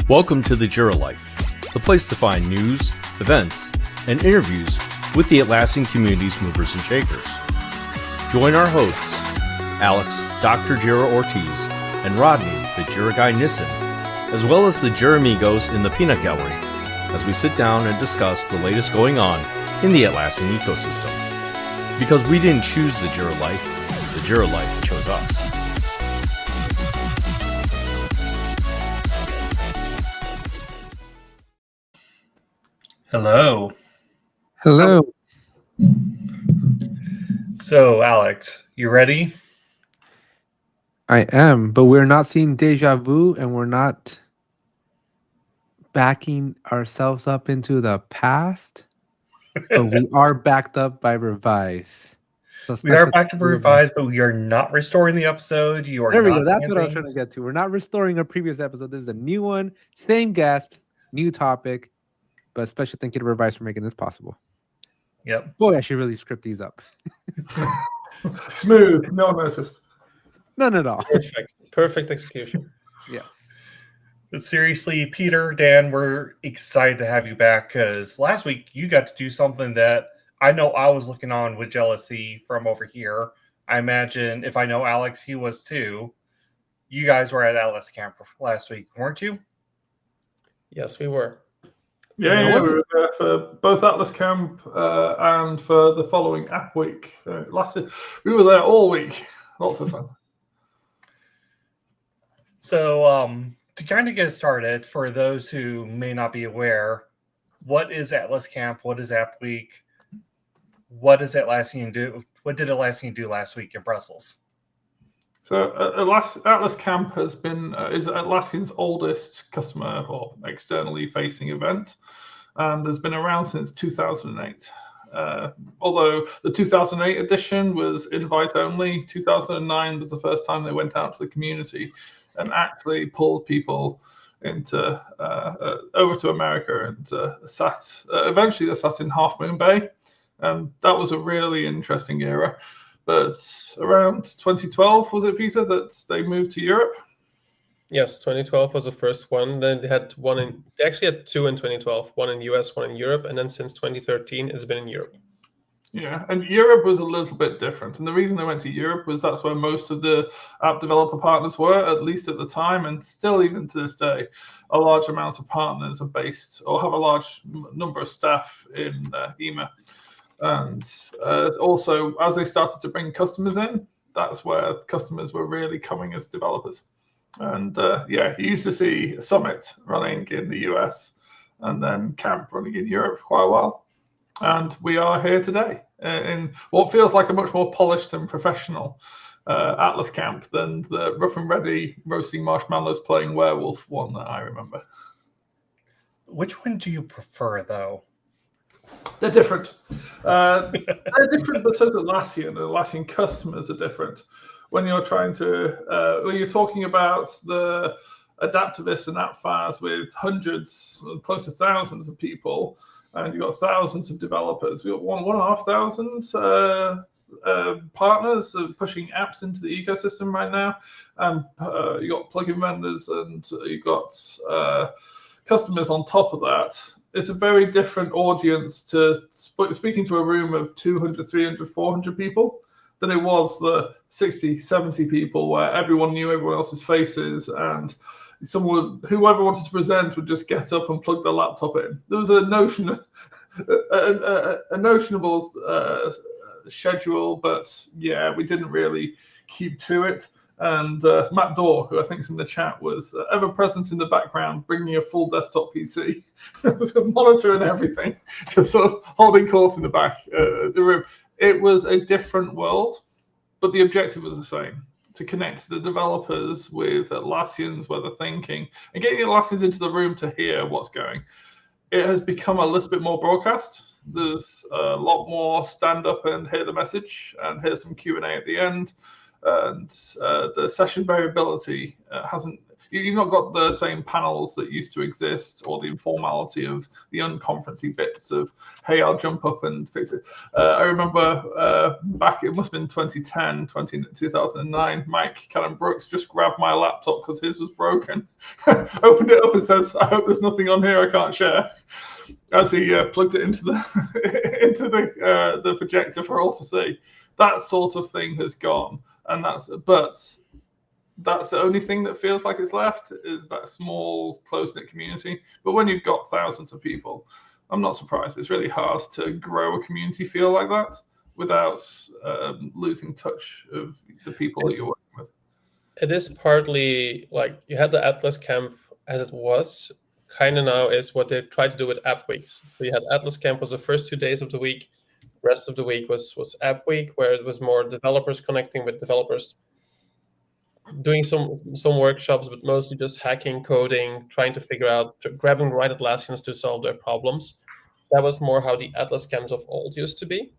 Welcome to the Jira Life, the place to find news, events, and interviews with the Atlassian community's movers and shakers. Join our hosts, Alex, Dr. Jira Ortiz, and Rodney, the Jira guy Nissen, as well as the Jira amigos in the peanut gallery, as we sit down and discuss the latest going on in the Atlassian ecosystem. Because we didn't choose the Jira Life chose us. Hello. Hello. So, Alex, you ready? I am, but we're not seeing deja vu and we're not backing ourselves up into the past, but we are backed up by revise. So We are back to revise, but we are not restoring the episode. You are There we not go. That's what I was things. trying to get to. We're not restoring a previous episode. This is a new one, same guest, new topic, but special thank you to Revise for making this possible. Yep. Boy, I should really script these up. Smooth. No one noticed. None at all. Perfect execution. Yes. But seriously, Peter, Dan, we're excited to have you back because last week you got to do something that I know I was looking on with jealousy from over here. I imagine if I know Alex, he was too. You guys were at Atlas Camp last week, weren't you? Yes, we were. Yeah, we were there for both Atlas Camp and for the following app week. We were there all week. Lots of fun. So, to kind of get started, for those who may not be aware, what is Atlas Camp? What is App Week? What does Atlassian do? What did Atlassian do last week in Brussels? So Atlas Camp is Atlassian's oldest customer or externally facing event, and has been around since 2008. Although the 2008 edition was invite only, 2009 was the first time they went out to the community and actually pulled people into over to America and eventually they sat in Half Moon Bay. That was a really interesting era. But around 2012, was it, Peter, that they moved to Europe? Yes, 2012 was the first one. Then they had they actually had two in 2012, one in US, one in Europe, and then since 2013 it's been in Europe. Yeah, and Europe was a little bit different. And the reason they went to Europe was that's where most of the app developer partners were, at least at the time, and still even to this day, a large amount of partners are based or have a large number of staff in EMEA. And also, as they started to bring customers in, that's where customers were really coming as developers. And you used to see Summit running in the US and then Camp running in Europe for quite a while. And we are here today in what feels like a much more polished and professional Atlas Camp than the rough and ready roasting marshmallows playing werewolf one that I remember. Which one do you prefer, though? They're different. They're different, but so is Atlassian. And Atlassian customers are different. When you're trying to, when you're talking about the adaptivists and app fires with hundreds, close to thousands of people, and you've got thousands of developers. We've got 1,500 partners pushing apps into the ecosystem right now. You've got plugin vendors and you've got customers on top of that. It's a very different audience to speaking to a room of 200, 300, 400 people than it was the 60, 70 people where everyone knew everyone else's faces and whoever wanted to present would just get up and plug their laptop in. There was a notionable schedule, but yeah, we didn't really keep to it. And Matt Dorr, who I think is in the chat, was ever present in the background, bringing a full desktop PC, there's a monitor and everything, just sort of holding court in the back of the room. It was a different world, but the objective was the same: to connect the developers with Atlassians where they're thinking and getting Atlassians into the room to hear what's going. It has become a little bit more broadcast. There's a lot more stand up and hear the message and hear some Q&A at the end. And the session variability you've not got the same panels that used to exist, or the informality of the unconferencey bits of, hey, I'll jump up and fix it. I remember back, it must have been 2009, Mike Cannon Brooks just grabbed my laptop because his was broken, opened it up and says, I hope there's nothing on here I can't share, as he plugged it into the projector for all to see. That sort of thing has gone, and that's the only thing that feels like it's left, is that small, close-knit community. But when you've got thousands of people, I'm not surprised. It's really hard to grow a community feel like that without losing touch of the people that you're working with. It is partly like you had the Atlas Camp as it was, kind of now is what they try to do with App Weeks. So you had Atlas Camp was the first 2 days of the week. The rest of the week was App Week, where it was more developers connecting with developers, doing some workshops, but mostly just hacking, coding, trying to figure out, grabbing the right Atlassians to solve their problems. That was more how the Atlas Camps of old used to be.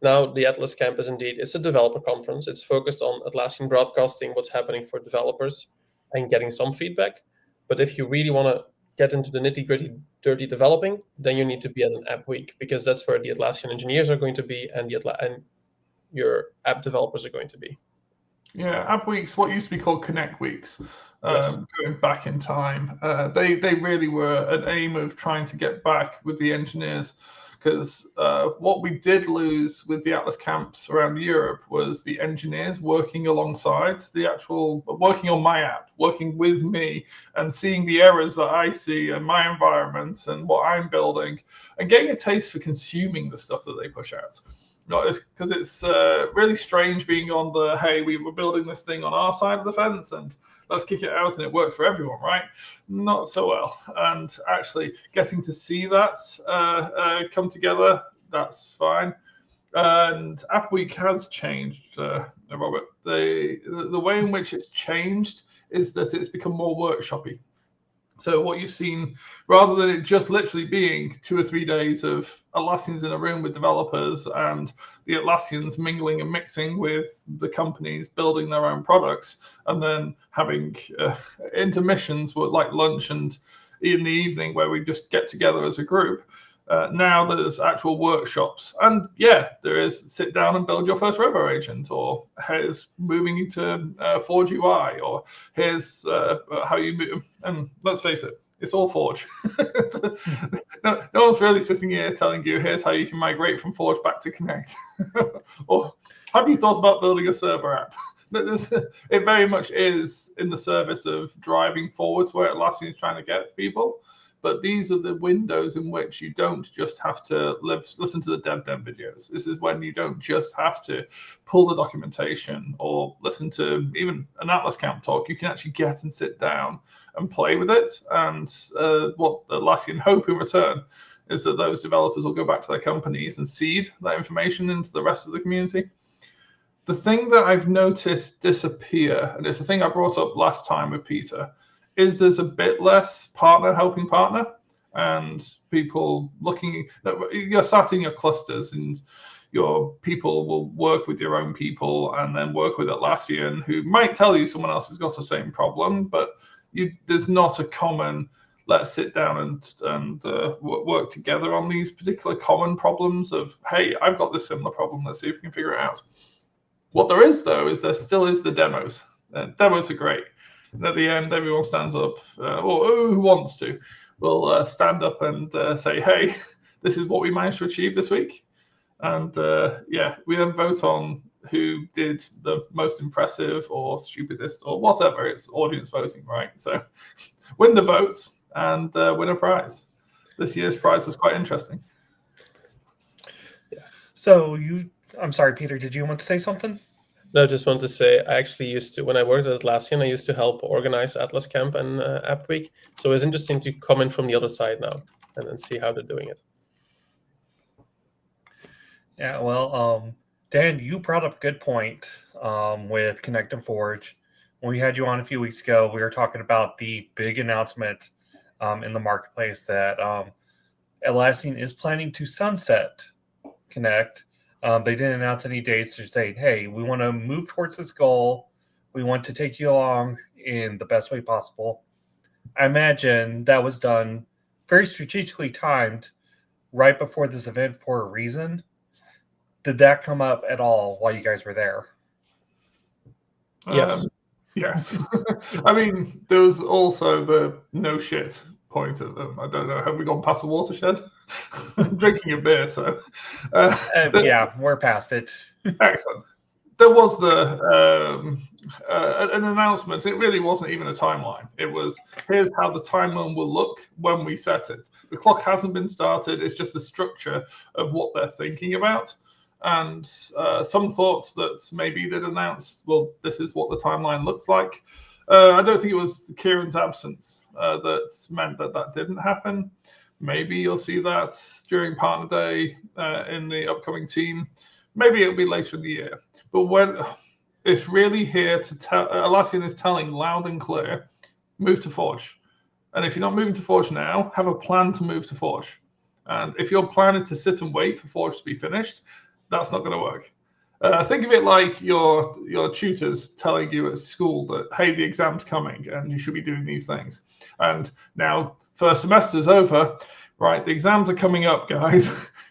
Now the Atlas Camp is indeed, it's a developer conference. It's focused on Atlassian broadcasting what's happening for developers and getting some feedback. But if you really want to get into the nitty-gritty, dirty developing, then you need to be at an App Week, because that's where the Atlassian engineers are going to be and your app developers are going to be. Yeah, App Weeks, what used to be called Connect Weeks, Yes. going back in time, they really were an aim of trying to get back with the engineers, because what we did lose with the Atlas camps around Europe was the engineers working alongside working on my app, working with me and seeing the errors that I see in my environment and what I'm building, and getting a taste for consuming the stuff that they push out. Because it's really strange being on the, hey, we were building this thing on our side of the fence and let's kick it out and it works for everyone, right? Not so well. And actually getting to see that come together, that's fine. And App Week has changed, Robert. The way in which it's changed is that it's become more workshopy. So what you've seen, rather than it just literally being 2 or 3 days of Atlassians in a room with developers and the Atlassians mingling and mixing with the companies building their own products, and then having intermissions like lunch and in the evening where we just get together as a group, now there's actual workshops. And yeah, there is sit down and build your first robo agent, or here's moving into Forge UI, or here's how you move. And let's face it, it's all Forge. No one's really sitting here telling you, here's how you can migrate from Forge back to Connect. Or have you thought about building a server app? It very much is in the service of driving forward to where Atlassian is trying to get people. But these are the windows in which you don't just have to listen to the dev videos. This is when you don't just have to pull the documentation or listen to even an Atlas Camp talk. You can actually get and sit down and play with it. And what Atlassian hope in return is that those developers will go back to their companies and seed that information into the rest of the community. The thing that I've noticed disappear, and it's the thing I brought up last time with Peter, is there's a bit less partner helping partner, and people looking. You're sat in your clusters, and your people will work with your own people, and then work with Atlassian, who might tell you someone else has got the same problem, but there's not a common. Let's sit down and work together on these particular common problems of, hey, I've got this similar problem. Let's see if we can figure it out. What there is, though, is there still is the demos. Demos are great. And at the end, everyone stands up, or who wants to, will stand up and say, hey, this is what we managed to achieve this week. And we then vote on who did the most impressive or stupidest or whatever. It's audience voting, right? So win the votes and win a prize. This year's prize was quite interesting. Yeah. So I'm sorry, Peter, did you want to say something? No, I just want to say I actually used to, when I worked at Atlassian, I used to help organize Atlas Camp and App Week. So it's interesting to come in from the other side now and then see how they're doing it. Yeah, well, Dan, you brought up a good point with Connect and Forge. When we had you on a few weeks ago, we were talking about the big announcement in the marketplace that Atlassian is planning to sunset Connect. They didn't announce any dates. They're saying, hey, we want to move towards this goal We want to take you along in the best way possible. I imagine that was done very strategically timed right before this event for a reason. Did that come up at all while you guys were there? Yes. Yes. I mean, there was also the no shit point of them. I don't know. Have we gone past the watershed? I'm drinking a beer, so. Yeah, we're past it. Excellent. There was an announcement. It really wasn't even a timeline. It was, here's how the timeline will look when we set it. The clock hasn't been started. It's just the structure of what they're thinking about. And some thoughts that maybe they'd announce, well, this is what the timeline looks like. I don't think it was Kieran's absence that meant that didn't happen. Maybe you'll see that during Partner Day in the upcoming team. Maybe it'll be later in the year. But when it's really here to tell, Atlassian is telling loud and clear, move to Forge. And if you're not moving to Forge now, have a plan to move to Forge. And if your plan is to sit and wait for Forge to be finished, that's not going to work. Think of it like your tutors telling you at school that, hey, the exam's coming and you should be doing these things. And now first semester's over, right? The exams are coming up, guys.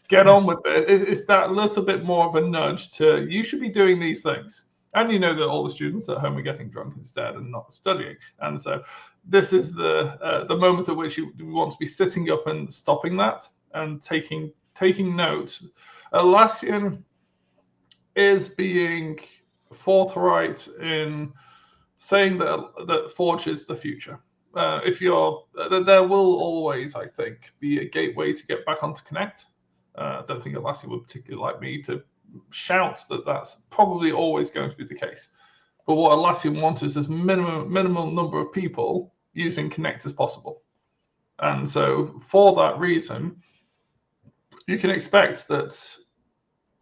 Get on with it. It's that little bit more of a nudge to, you should be doing these things. And you know that all the students at home are getting drunk instead and not studying. And so this is the moment at which you want to be sitting up and stopping that and taking note. Atlassian is being forthright in saying that Forge is the future. There will always, I think, be a gateway to get back onto Connect. I don't think Atlassian would particularly like me to shout that that's probably always going to be the case. But what Atlassian wants is as minimal number of people using Connect as possible. And so for that reason, you can expect that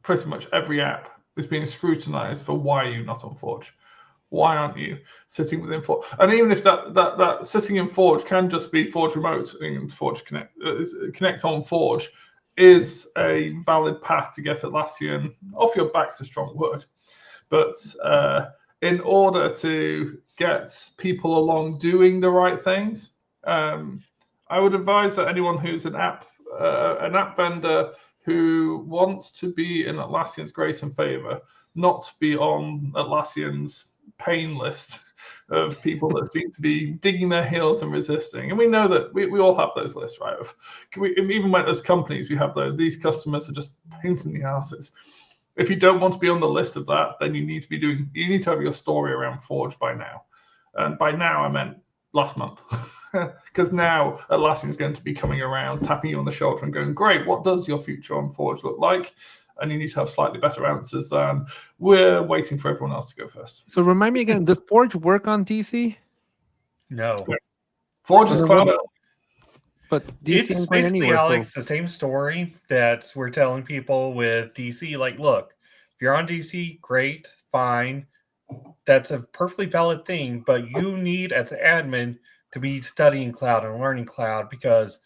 pretty much every app is being scrutinized for why are you not on Forge? Why aren't you sitting within Forge? And even if that sitting in Forge can just be Forge Remote and Forge Connect on Forge is a valid path to get Atlassian off your back's a strong word. But in order to get people along doing the right things, I would advise that anyone who's an app vendor who wants to be in Atlassian's grace and favor, not be on Atlassian's pain list of people that seem to be digging their heels and resisting. And we know that we all have those lists, right? Even when as companies, we have those. These customers are just pains in the asses. If you don't want to be on the list of that, then you need to have your story around Forge by now. And by now, I meant last month. Because now Atlassian is going to be coming around, tapping you on the shoulder and going, great, what does your future on Forge look like? And you need to have slightly better answers than we're waiting for everyone else to go first. So remind me again, does Forge work on DC? No. Forge is cloud. But DC It's ain't going basically, anywhere. Alex, the same story that we're telling people with DC. Like, look, if you're on DC, great, fine. That's a perfectly valid thing. But you need, as an admin, to be studying cloud and learning cloud because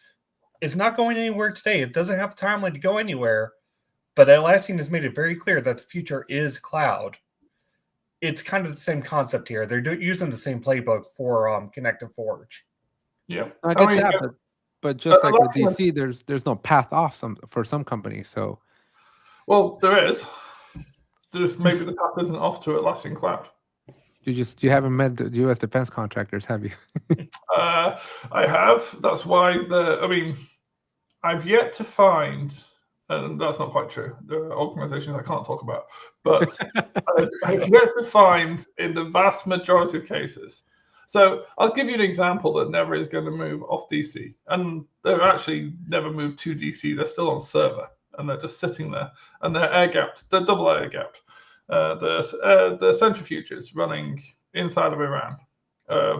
it's not going anywhere today. It doesn't have a timeline to go anywhere. But Atlassian has made it very clear that the future is cloud. It's kind of the same concept here. They're using the same playbook for Connect and Forge. Yeah, I get that, but just like with DC, there's no path off for some companies. So, well, there is. There's maybe the path isn't off to Atlassian Cloud. You haven't met the U.S. defense contractors, have you? I have. That's why I've yet to find, and that's not quite true. There are organizations I can't talk about, but I've yet to find in the vast majority of cases. So I'll give you an example that never is going to move off DC, and they're actually never moved to DC. They're still on server, and they're just sitting there, and they're air-gapped. They're double air-gapped. The centrifuges running inside of Iran,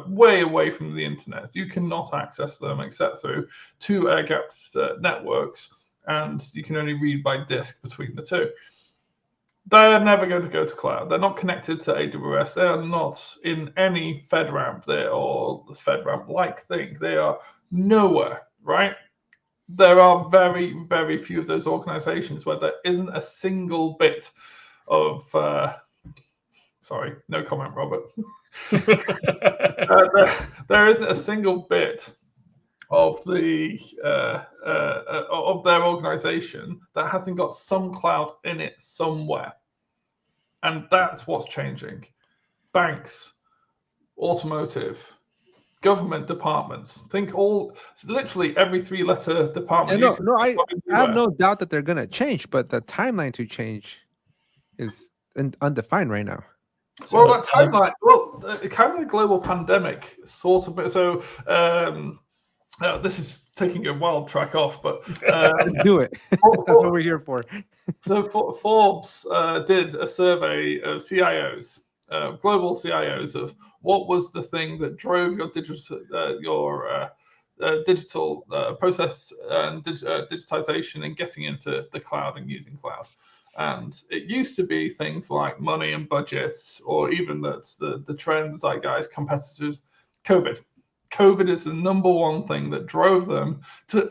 way away from the internet. You cannot access them except through two air-gapped networks, and you can only read by disk between the two. They're never going to go to cloud. They're not connected to AWS. They are not in any FedRAMP there or the FedRAMP-like thing. They are nowhere, right? There are very, very few of those organizations where there isn't a single bit of Sorry, no comment, Robert. There isn't a single bit of the of their organization that hasn't got some cloud in it somewhere, and that's what's changing. Banks, automotive, government departments. Think literally every 3-letter department. I have no doubt that they're gonna change, but the timeline to change is undefined right now. Well, that timeline. Well, kind of a global pandemic sort of. So. This is taking a wild track off, but let's do it. That's what we're here for. So Forbes did a survey of CIOs, global CIOs, of what was the thing that drove your digital process and digitization and getting into the cloud and using cloud. And it used to be things like money and budgets, or even that's the trends, zeitgeist, competitors. COVID is the number one thing that drove them to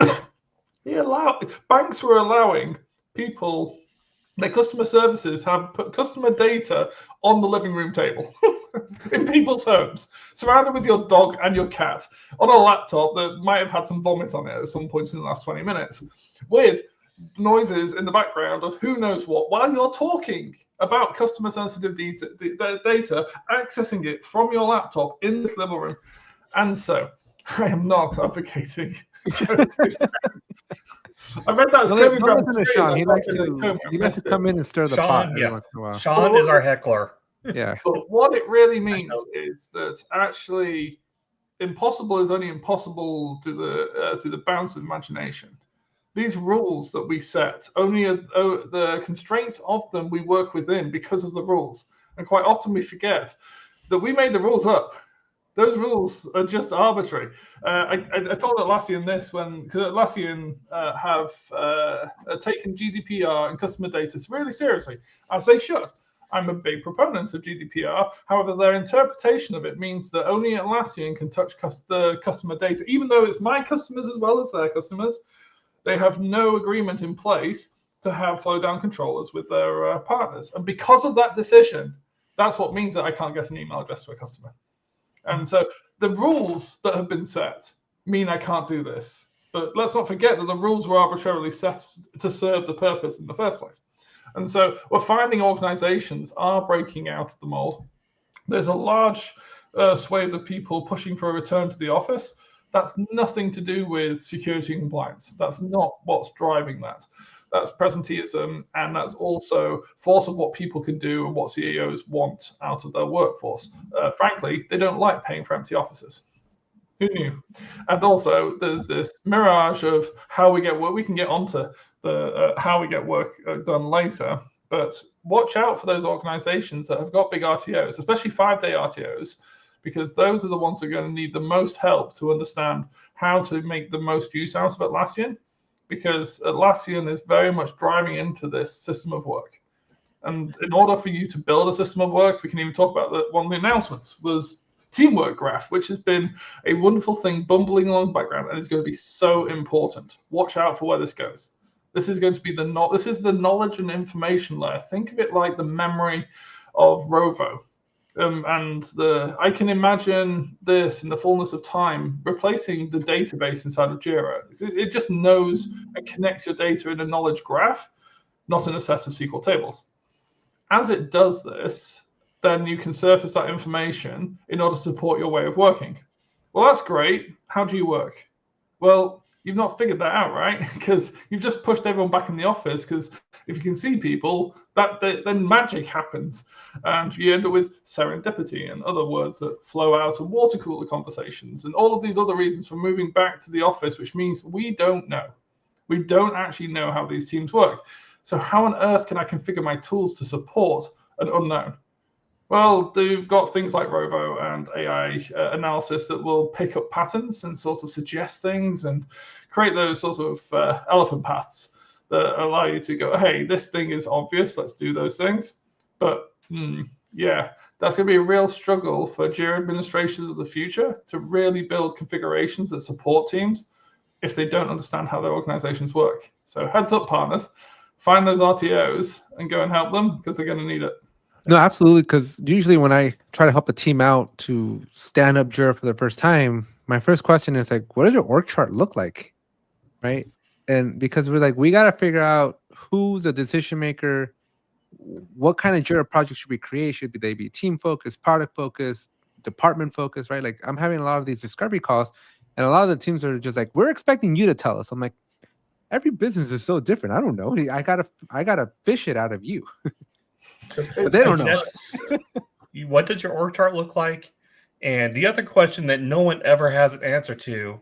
banks were allowing people, their customer services have put customer data on the living room table in people's homes, surrounded with your dog and your cat on a laptop that might have had some vomit on it at some point in the last 20 minutes, with noises in the background of who knows what, while you're talking about customer sensitive data, accessing it from your laptop in this living room. And so, I am not advocating. I read that as Don't listen to Sean. He likes to come in and stir the pot every once in a while. Sean is our heckler. Yeah. But what it really means is that actually, impossible is only impossible to the bounds of imagination. These rules that we set, only the constraints of them we work within because of the rules, and quite often we forget that we made the rules up. Those rules are just arbitrary. I told Atlassian this because Atlassian have taken GDPR and customer data really seriously, as they should. I'm a big proponent of GDPR. However, their interpretation of it means that only Atlassian can touch the customer data, even though it's my customers as well as their customers. They have no agreement in place to have flow down controllers with their partners. And because of that decision, that's what means that I can't get an email address to a customer. And so the rules that have been set mean I can't do this. But let's not forget that the rules were arbitrarily set to serve the purpose in the first place. And so we're finding organizations are breaking out of the mold. There's a large swathe of people pushing for a return to the office. That's nothing to do with security and compliance. That's not what's driving that. That's presenteeism, and that's also force of what people can do and what CEOs want out of their workforce. Frankly, they don't like paying for empty offices. Who knew? And also, there's this mirage of how we get work. We can get onto the how we get work done later, but watch out for those organizations that have got big RTOs, especially 5-day RTOs, because those are the ones that are going to need the most help to understand how to make the most use out of Atlassian. Because Atlassian is very much driving into this system of work. And in order for you to build a system of work, we can even talk about that. One of the announcements was Teamwork Graph, which has been a wonderful thing bumbling along the background, and it's going to be so important. Watch out for where this goes. This is going to be this is the knowledge and information layer. Think of it like the memory of Rovo. I can imagine this in the fullness of time replacing the database inside of Jira. It just knows and connects your data in a knowledge graph, not in a set of SQL tables. As it does this, then you can surface that information in order to support your way of working. Well, that's great. How do you work? Well, you've not figured that out, right? Because you've just pushed everyone back in the office, because if you can see people, then magic happens. And you end up with serendipity and other words that flow out of water cooler conversations and all of these other reasons for moving back to the office, which means we don't know. We don't actually know how these teams work. So how on earth can I configure my tools to support an unknown? Well, they've got things like Rovo and AI analysis that will pick up patterns and sort of suggest things and create those sort of elephant paths that allow you to go, hey, this thing is obvious, let's do those things. But yeah, that's going to be a real struggle for Jira administrators of the future to really build configurations that support teams if they don't understand how their organizations work. So heads up, partners, find those RTOs and go and help them, because they're going to need it. No, absolutely. Because usually when I try to help a team out to stand up Jira for the first time, my first question is like, what does your org chart look like? Right. And because we're like, we got to figure out who's a decision maker, what kind of Jira project should we create? Should they be team focused, product focused, department focused, right? Like I'm having a lot of these discovery calls and a lot of the teams are just like, we're expecting you to tell us. I'm like, every business is so different. I don't know. I gotta fish it out of you. But they don't know. What does your org chart look like? And the other question that no one ever has an answer to,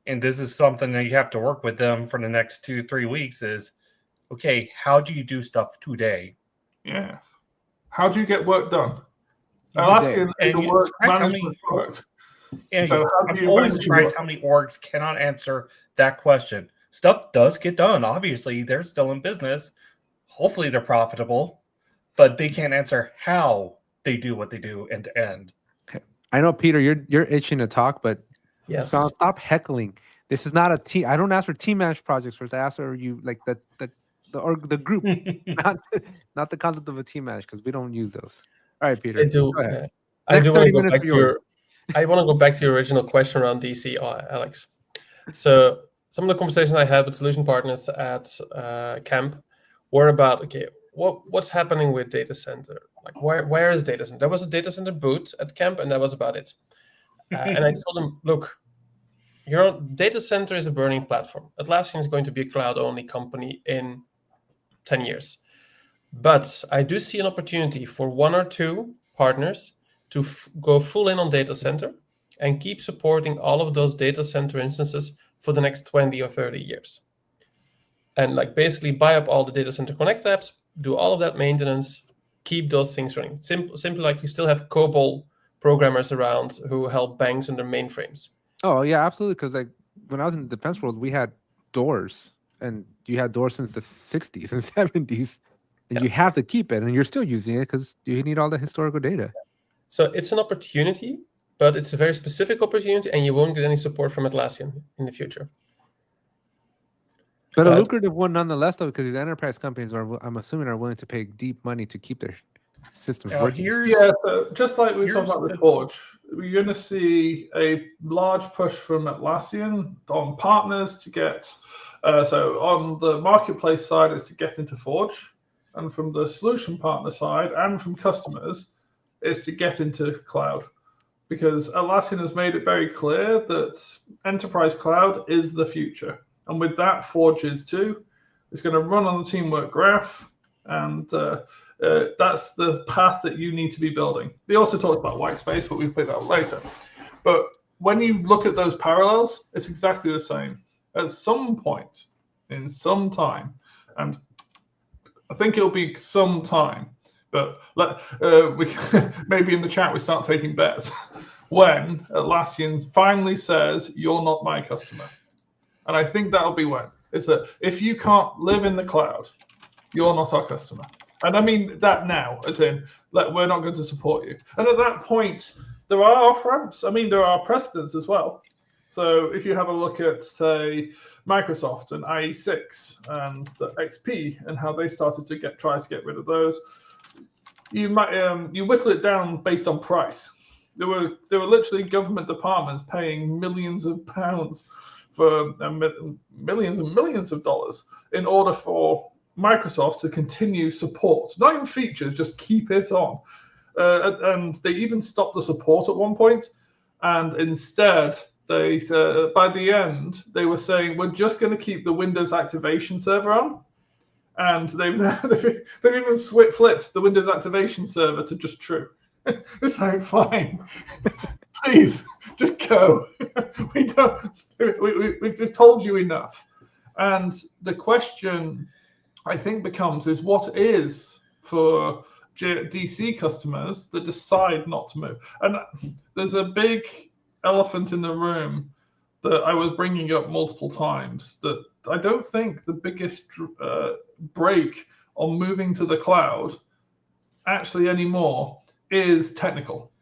and this is something that you have to work with them for the next 2-3 weeks, is, okay, how do you do stuff today? Yes. How do you get work done? Atlassian is a work management product. And so I'm always surprised how many orgs cannot answer that question. Stuff does get done. Obviously, they're still in business. Hopefully, they're profitable, but they can't answer how they do what they do end to end. Okay. I know, Peter, you're itching to talk, but Yes. Stop heckling. This is not a team. I don't ask for team managed projects first. I ask for you like the group, not the concept of a team managed, because we don't use those. All right, Peter. I do. I do want to go back to your. I want to go back to your original question around DC, Alex. So some of the conversations I had with solution partners at Camp were about, okay, what's happening with data center? Like where is data center? There was a data center booth at Camp, and that was about it. And I told them, look, your data center is a burning platform. Atlassian is going to be a cloud-only company in 10 years. But I do see an opportunity for 1 or 2 partners to go full in on data center and keep supporting all of those data center instances for the next 20 or 30 years. And like basically buy up all the data center connect apps, do all of that maintenance, keep those things running. Simply like you still have COBOL programmers around who help banks in their mainframes. Oh yeah, absolutely. Because like when I was in the defense world, we had doors, and you had doors since the 60s and 70s, and you have to keep it, and you're still using it because you need all the historical data. So it's an opportunity, but it's a very specific opportunity, and you won't get any support from Atlassian in the future. But a lucrative one nonetheless, though, because these enterprise companies I'm assuming, are willing to pay deep money to keep their systems working. So just like we talked about with Forge, we're going to see a large push from Atlassian on partners to get. So on the marketplace side is to get into Forge, and from the solution partner side and from customers is to get into cloud, because Atlassian has made it very clear that enterprise cloud is the future. And with that, Forge is too. It's going to run on the teamwork graph, and that's the path that you need to be building. They also talked about white space, but we'll pick that up later. But when you look at those parallels, it's exactly the same. At some point, in some time, and I think it'll be some time, but we maybe in the chat we start taking bets, when Atlassian finally says, you're not my customer. And I think that'll be when. Is that if you can't live in the cloud, you're not our customer. And I mean that now, as in, like, we're not going to support you. And at that point, there are off-ramps. I mean, there are precedents as well. So if you have a look at, say, Microsoft and IE6 and the XP and how they started to try to get rid of those, you might you whittle it down based on price. There were literally government departments paying millions of pounds for millions and millions of dollars in order for Microsoft to continue support, not even features, just keep it on. And they even stopped the support at one point, and instead they by the end they were saying, we're just going to keep the Windows activation server on, and they've even flipped the Windows activation server to just true. It's like, fine, please just go. We've told you enough. And the question I think becomes is, what is for DC customers that decide not to move? And there's a big elephant in the room that I was bringing up multiple times, that I don't think the biggest break on moving to the cloud actually anymore is technical.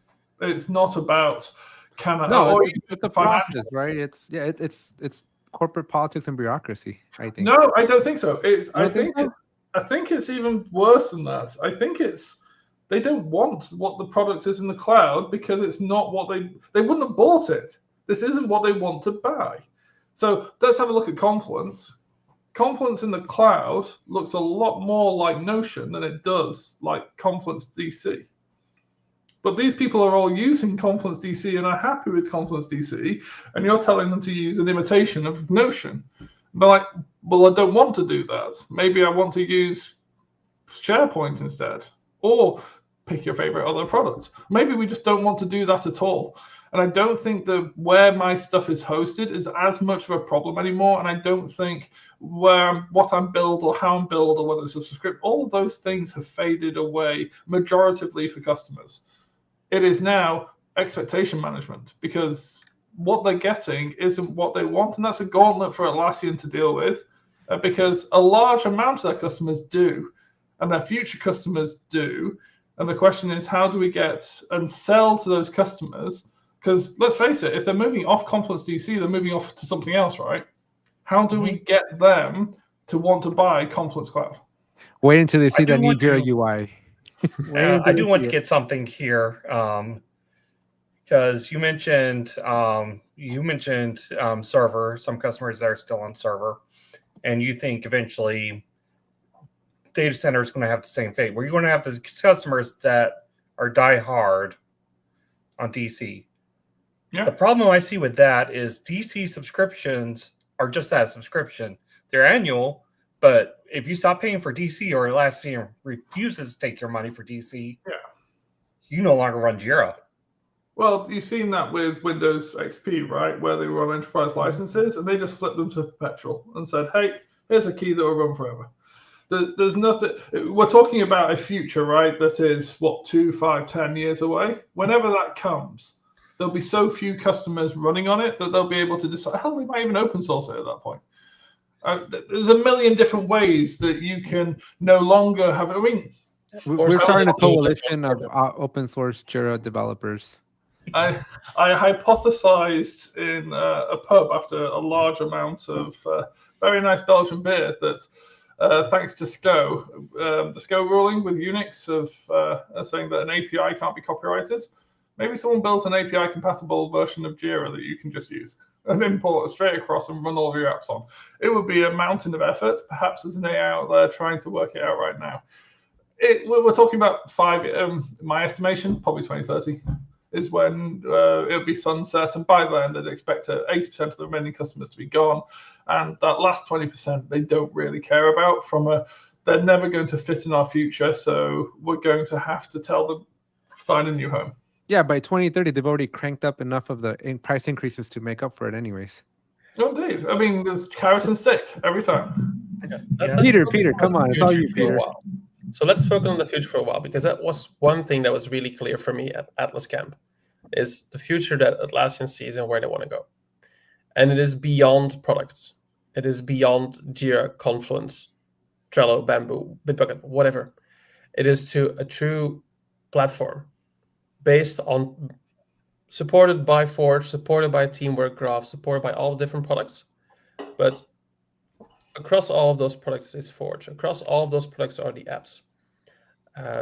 It's not about it's a process, right? It's corporate politics and bureaucracy, I think. No, I don't think so. I think it's even worse than that. I think it's They don't want what the product is in the cloud because it's not what they wouldn't have bought it. This isn't what they want to buy. So let's have a look at Confluence. Confluence in the cloud looks a lot more like Notion than it does like Confluence DC. But these people are all using Confluence DC and are happy with Confluence DC, and you're telling them to use an imitation of Notion. They're like, well, I don't want to do that. Maybe I want to use SharePoint instead, or pick your favorite other product. Maybe we just don't want to do that at all. And I don't think that where my stuff is hosted is as much of a problem anymore. And I don't think what I'm billed or how I'm billed or whether it's a subscription, all of those things have faded away majoritively for customers. It is now expectation management, because what they're getting isn't what they want. And that's a gauntlet for Atlassian to deal with, because a large amount of their customers do, and their future customers do. And the question is, how do we get and sell to those customers? Because let's face it, if they're moving off Confluence DC, they're moving off to something else, right? How do we get them to want to buy Confluence Cloud? Wait until they see that new Jira UI. I do want to get something here, because you mentioned server, some customers that are still on server, and you think eventually data center is going to have the same fate, where you're going to have the customers that are die hard on DC. Yeah. The problem I see with that is DC subscriptions are just that, subscription. They're annual, but if you stop paying for DC or Atlassian refuses to take your money for DC, you no longer run Jira. Well, you've seen that with Windows XP, right? Where they were on enterprise licenses and they just flipped them to perpetual and said, hey, here's a key that will run forever. There's nothing. We're talking about a future, right? That is 2, 5, 10 years away. Whenever that comes, there'll be so few customers running on it that they'll be able to decide. Hell, they might even open source it at that point. There's a million different ways that you can no longer have. I mean, we're starting a coalition of open source Jira developers. I hypothesized in a pub after a large amount of very nice Belgian beer that. Thanks to SCO, the SCO ruling with Unix of saying that an API can't be copyrighted. Maybe someone builds an API-compatible version of Jira that you can just use and import it straight across and run all of your apps on. It would be a mountain of effort. Perhaps there's an AI out there trying to work it out right now. We're talking about my estimation, probably 2030, is when it'll be sunset. And by then, they'd expect 80% of the remaining customers to be gone. And that last 20% they don't really care about they're never going to fit in our future. So we're going to have to tell them, find a new home. Yeah, by 2030, they've already cranked up enough of the price increases to make up for it anyways. Oh, indeed. I mean, there's carrot and stick every time. Yeah. Peter, come on. It's all you, Peter. So let's focus on the future for a while, because that was one thing that was really clear for me at Atlas Camp, is the future that Atlassian sees and where they want to go. And it is beyond products. It is beyond Jira, Confluence, Trello, Bamboo, Bitbucket, whatever. It is to a true platform based on, supported by Forge, supported by Teamwork Graph, supported by all the different products. But across all of those products is Forge. Across all of those products are the apps.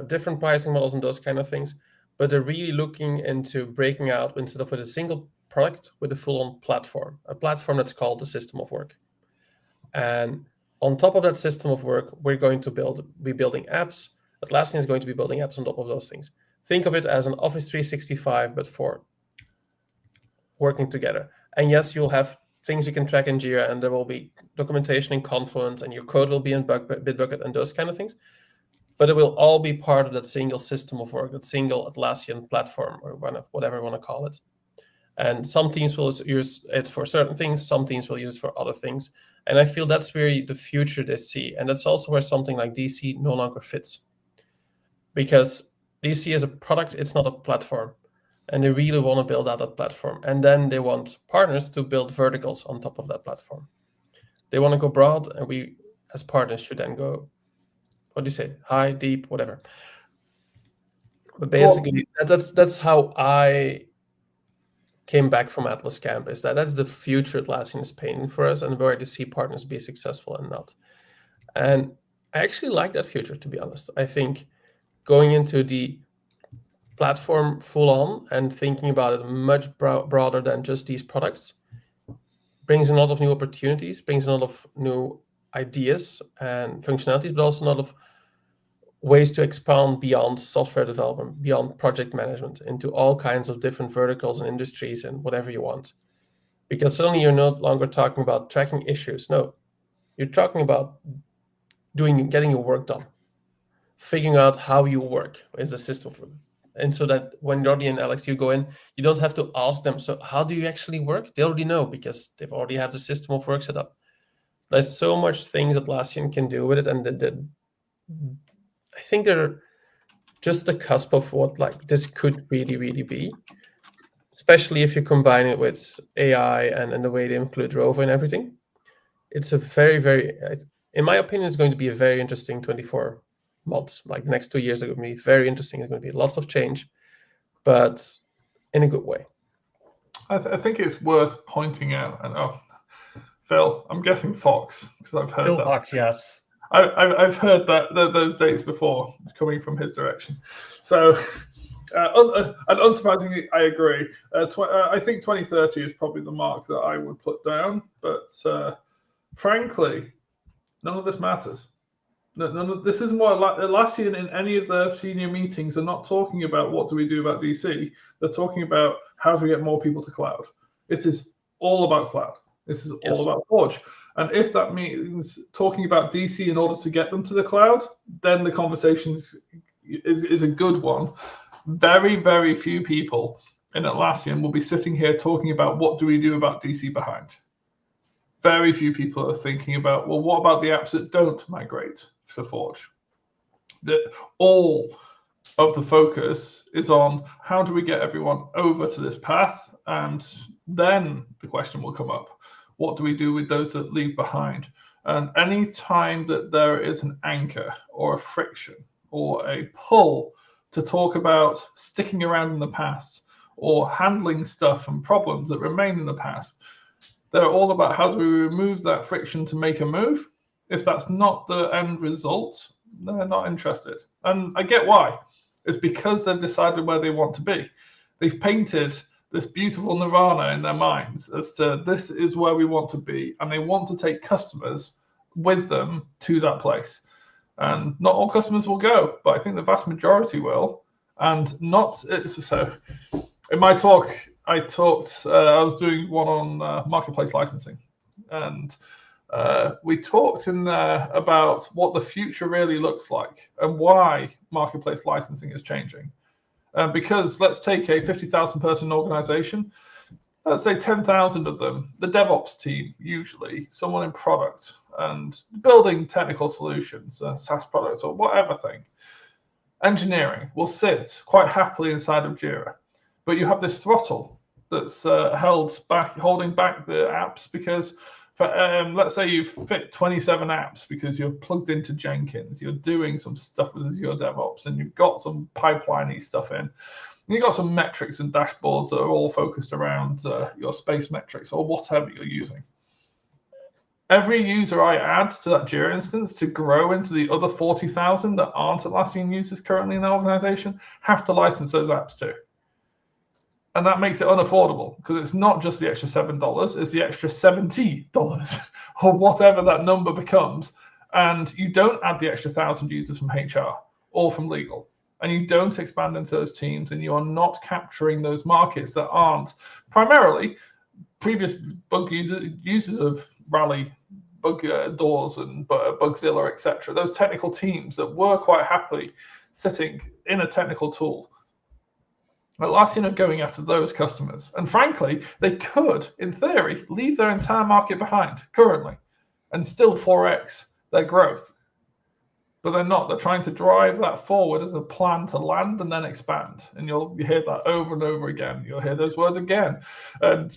Different pricing models and those kind of things. But they're really looking into breaking out, instead of with a single product, with a full-on platform. A platform that's called the System of Work. And on top of that system of work, we're going to be building apps. Atlassian is going to be building apps on top of those things. Think of it as an Office 365, but for working together. And yes, you'll have things you can track in Jira, and there will be documentation in Confluence, and your code will be in Bitbucket and those kind of things. But it will all be part of that single system of work, that single Atlassian platform, or whatever you want to call it. And some teams will use it for certain things, some teams will use it for other things. And I feel that's where the future they see. And that's also where something like DC no longer fits. Because DC is a product, it's not a platform. And they really want to build out that platform. And then they want partners to build verticals on top of that platform. They want to go broad, and we, as partners, should then go, what do you say, high, deep, whatever. But basically, that's how I came back from Atlas Camp, is that's the future Atlassian is painting for us, and where to see partners be successful and not. And I actually like that future, to be honest. I think going into the platform full on and thinking about it much broader than just these products brings a lot of new opportunities, brings a lot of new ideas and functionalities, but also a lot of ways to expand beyond software development, beyond project management, into all kinds of different verticals and industries and whatever you want. Because suddenly you're no longer talking about tracking issues. No, you're talking about getting your work done, figuring out how you work is the system for them. And so that when Rodney and Alex, you go in, you don't have to ask them, so how do you actually work? They already know because they've already have the system of work set up. There's so much things Atlassian can do with it, and I think they're just the cusp of what like this could really, really be, especially if you combine it with AI and the way they include Rovo and everything. It's a very, very, in my opinion, it's going to be a very interesting 24 months. Like the next 2 years are going to be very interesting. It's going to be lots of change, but in a good way. I think it's worth pointing out, and Phil, I'm guessing Fox, because I've heard Phil that. Fox, yes. I've heard those dates before coming from his direction. So, and unsurprisingly, I agree. I think 2030 is probably the mark that I would put down. But frankly, none of this matters. None of this isn't what Atlassian in any of their senior meetings are not talking about what do we do about DC. They're talking about how do we get more people to cloud. It is all about cloud. This is all about Forge. And if that means talking about DC in order to get them to the cloud, then the conversation is a good one. Very, very few people in Atlassian will be sitting here talking about what do we do about DC behind. Very few people are thinking about, well, what about the apps that don't migrate to Forge? All of the focus is on how do we get everyone over to this path, and then the question will come up. What do we do with those that leave behind? And any time that there is an anchor or a friction or a pull to talk about sticking around in the past or handling stuff and problems that remain in the past, they're all about how do we remove that friction to make a move. If that's not the end result, they're not interested. And I get why. It's because they've decided where they want to be. They've painted this beautiful nirvana in their minds as to this is where we want to be, and they want to take customers with them to that place. And not all customers will go, but I think the vast majority will. And not so. In my talk, I was doing one on marketplace licensing, and we talked in there about what the future really looks like and why marketplace licensing is changing. Because let's take a 50,000 person organization, let's say 10,000 of them, the DevOps team, usually someone in product and building technical solutions, a SaaS product or whatever thing. Engineering will sit quite happily inside of Jira, but you have this throttle that's holding back the apps because for, let's say you fit 27 apps because you're plugged into Jenkins, you're doing some stuff with Azure DevOps, and you've got some pipeline-y stuff in. And you've got some metrics and dashboards that are all focused around your space metrics or whatever you're using. Every user I add to that Jira instance to grow into the other 40,000 that aren't Atlassian users currently in the organization have to license those apps too. And that makes it unaffordable because it's not just the extra $7, it's the extra $70 or whatever that number becomes. And you don't add the extra 1,000 users from HR or from legal. And you don't expand into those teams, and you are not capturing those markets that aren't primarily previous bug users of Rally, Bug Doors, and Bugzilla, etc. Those technical teams that were quite happily sitting in a technical tool. Atlassian are going after those customers. And frankly, they could, in theory, leave their entire market behind currently and still 4x their growth. But they're not. They're trying to drive that forward as a plan to land and then expand. And you'll hear that over and over again. You'll hear those words again. And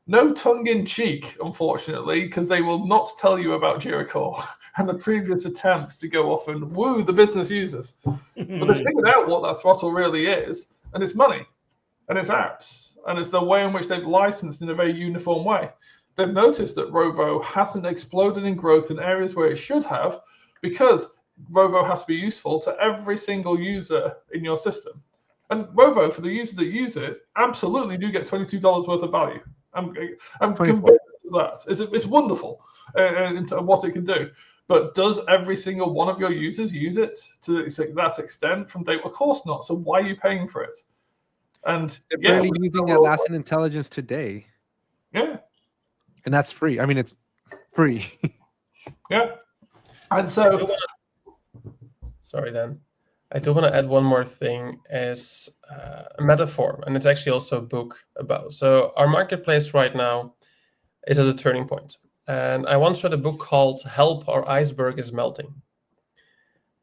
no tongue-in-cheek, unfortunately, because they will not tell you about Jira Core and the previous attempts to go off and woo the business users. But they figured out what that throttle really is, and it's money, and it's apps, and it's the way in which they've licensed in a very uniform way. They've noticed that Rovo hasn't exploded in growth in areas where it should have, because Rovo has to be useful to every single user in your system. And Rovo, for the users that use it, absolutely do get $22 worth of value. I'm convinced of that. It's wonderful into what it can do. But does every single one of your users use it to that extent from day? Of course not. So why are you paying for it? And they're barely using Atlassian Intelligence today. Yeah. And that's free. I mean, it's free. Yeah. And so... Sorry, Dan. I do want to add one more thing as a metaphor, and it's actually also a book about. So our marketplace right now is at a turning point. And I once read a book called Help, Our Iceberg is Melting.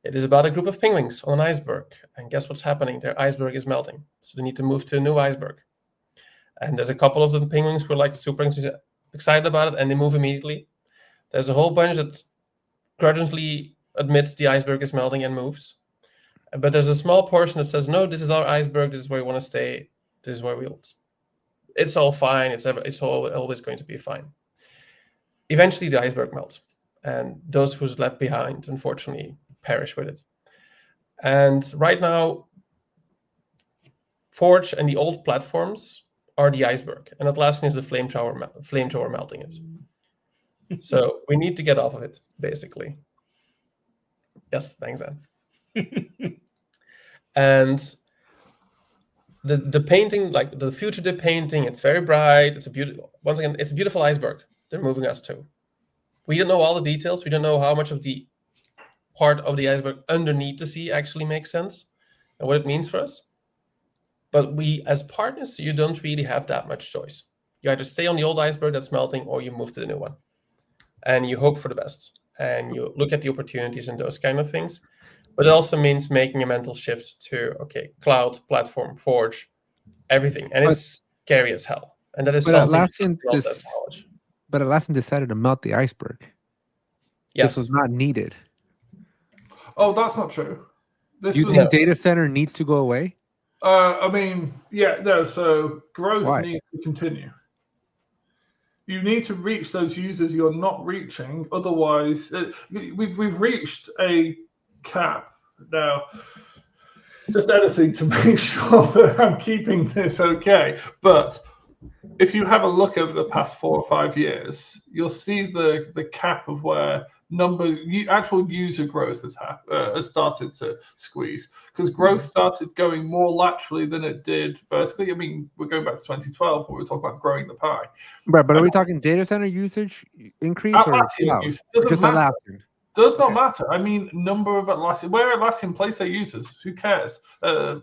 It is about a group of penguins on an iceberg. And guess what's happening? Their iceberg is melting. So they need to move to a new iceberg. And there's a couple of the penguins who are like super excited about it, and they move immediately. There's a whole bunch that grudgingly admits the iceberg is melting and moves. But there's a small portion that says, no, this is our iceberg. This is where we want to stay. This is where it's all fine. It's always going to be fine. Eventually, the iceberg melts. And those who's left behind, unfortunately, perish with it. And right now, Forge and the old platforms are the iceberg. And Atlassian is the flamethrower melting it. So we need to get off of it, basically. Yes, thanks, Anne. And the painting, like the future dip painting, it's very bright. It's a beautiful iceberg. They're moving us to. We don't know all the details. We don't know how much of the part of the iceberg underneath the sea actually makes sense and what it means for us. But we, as partners, you don't really have that much choice. You either stay on the old iceberg that's melting, or you move to the new one. And you hope for the best. And you look at the opportunities and those kind of things. But it also means making a mental shift to, okay, cloud, platform, Forge, everything. And it's scary as hell. And that is something But Atlassian decided to melt the iceberg. Yes. This was not needed. Oh, that's not true. You think data center needs to go away? I mean, yeah, no. So growth needs to continue. You need to reach those users you're not reaching. Otherwise, we've reached a cap now. Just editing to make sure that I'm keeping this okay. But if you have a look over the past 4 or 5 years, you'll see the cap of where actual user growth has started to squeeze, because growth started going more laterally than it did vertically. I mean, we're going back to 2012 when we were talking about growing the pie. Right, but are we talking data center usage increase or cloud? Just Atlassian. Does not matter. I mean, number of Atlassian, where Atlassian place their users, who cares?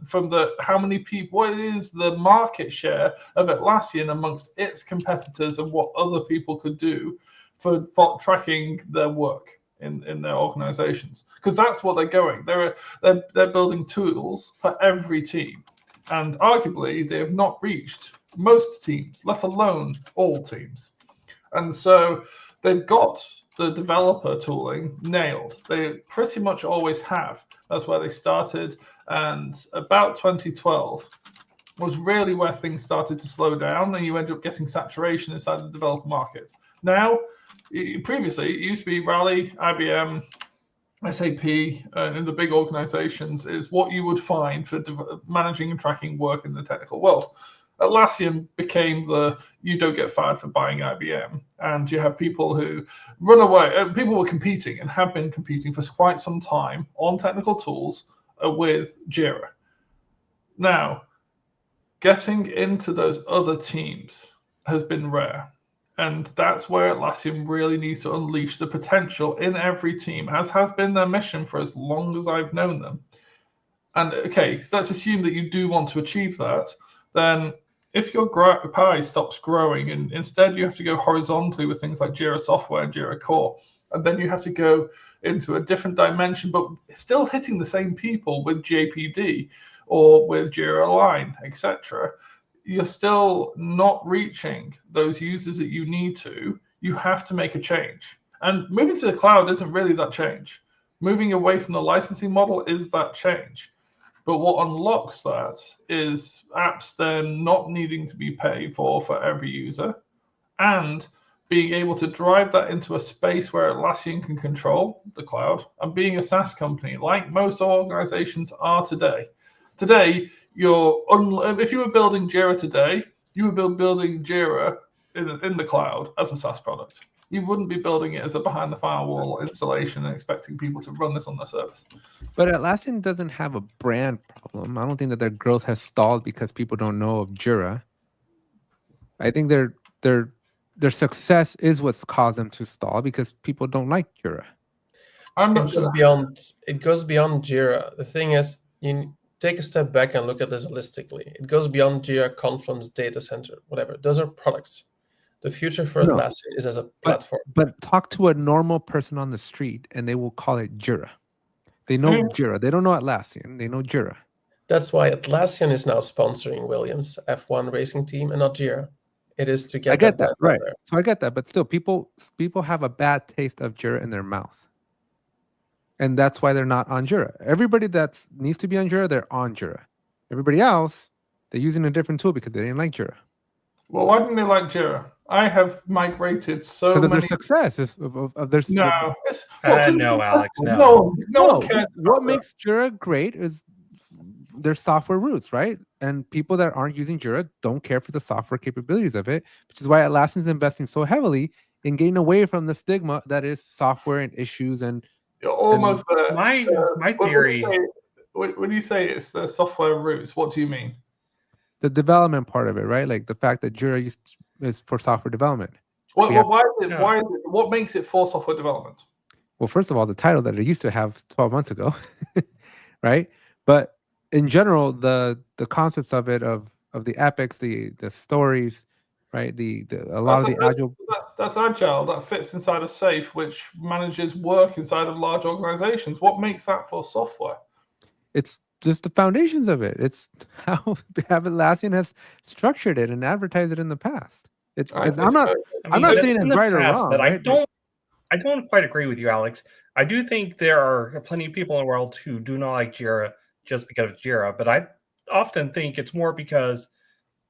From how many people, what is the market share of Atlassian amongst its competitors, and what other people could do for tracking their work in their organizations? Because that's what they're going. They're building tools for every team, and arguably they have not reached most teams, let alone all teams. And so they've got the developer tooling nailed. They pretty much always have. That's where they started. And about 2012 was really where things started to slow down, and you end up getting saturation inside the developer market. Now, previously, it used to be Rally, IBM, SAP, in the big organizations is what you would find for managing and tracking work in the technical world. Atlassian became you don't get fired for buying IBM, and you have people who run away. People were competing and have been competing for quite some time on technical tools with Jira. Now, getting into those other teams has been rare, and that's where Atlassian really needs to unleash the potential in every team, as has been their mission for as long as I've known them. And okay, so let's assume that you do want to achieve that. Then if your pie stops growing, and instead you have to go horizontally with things like Jira Software and Jira Core, and then you have to go into a different dimension, but still hitting the same people with JPD or with Jira Align, etc., you're still not reaching those users that you need to. You have to make a change. And moving to the cloud isn't really that change. Moving away from the licensing model is that change. But what unlocks that is apps then not needing to be paid for every user, and being able to drive that into a space where Atlassian can control the cloud, and being a SaaS company like most organizations are today. Today, if you were building Jira today, you would be building Jira in the cloud as a SaaS product. You wouldn't be building it as a behind the firewall installation and expecting people to run this on their service. But Atlassian doesn't have a brand problem. I don't think that their growth has stalled because people don't know of Jira. I think their success is what's caused them to stall because people don't like Jira. It goes beyond Jira. The thing is, you take a step back and look at this holistically. It goes beyond Jira, Confluence, Data Center, whatever. Those are products. The future for Atlassian is as a platform. But talk to a normal person on the street and they will call it Jira. They know Jira. They don't know Atlassian. They know Jira. That's why Atlassian is now sponsoring Williams' F1 racing team and not Jira. It is to get. I get that, right? So I get that, but still, people have a bad taste of Jira in their mouth, and that's why they're not on Jira. Everybody that needs to be on Jira, they're on Jira. Everybody else, they're using a different tool because they didn't like Jira. Well, why didn't they like Jira? I have migrated so many. Their success of their. No, no, Alex, no. No one cares. What makes Jira great is their software roots, right? And people that aren't using Jira don't care for the software capabilities of it, which is why Atlassian is investing so heavily in getting away from the stigma that is software and issues. And you're almost there. My theory. When you say it's the software roots, what do you mean? The development part of it, right? Like the fact that Jira is for software development. What makes it for software development? Well, first of all, the title that it used to have 12 months ago, right? But in general, the concepts of it, of the epics, the stories, right? A lot of the agile. That's agile. That fits inside of SAFe, which manages work inside of large organizations. What makes that for software? It's just the foundations of it. It's how Atlassian has structured it and advertised it in the past. I'm not saying it's right or wrong, but right? I don't quite agree with you, Alex. I do think there are plenty of people in the world who do not like Jira just because of Jira, but I often think it's more because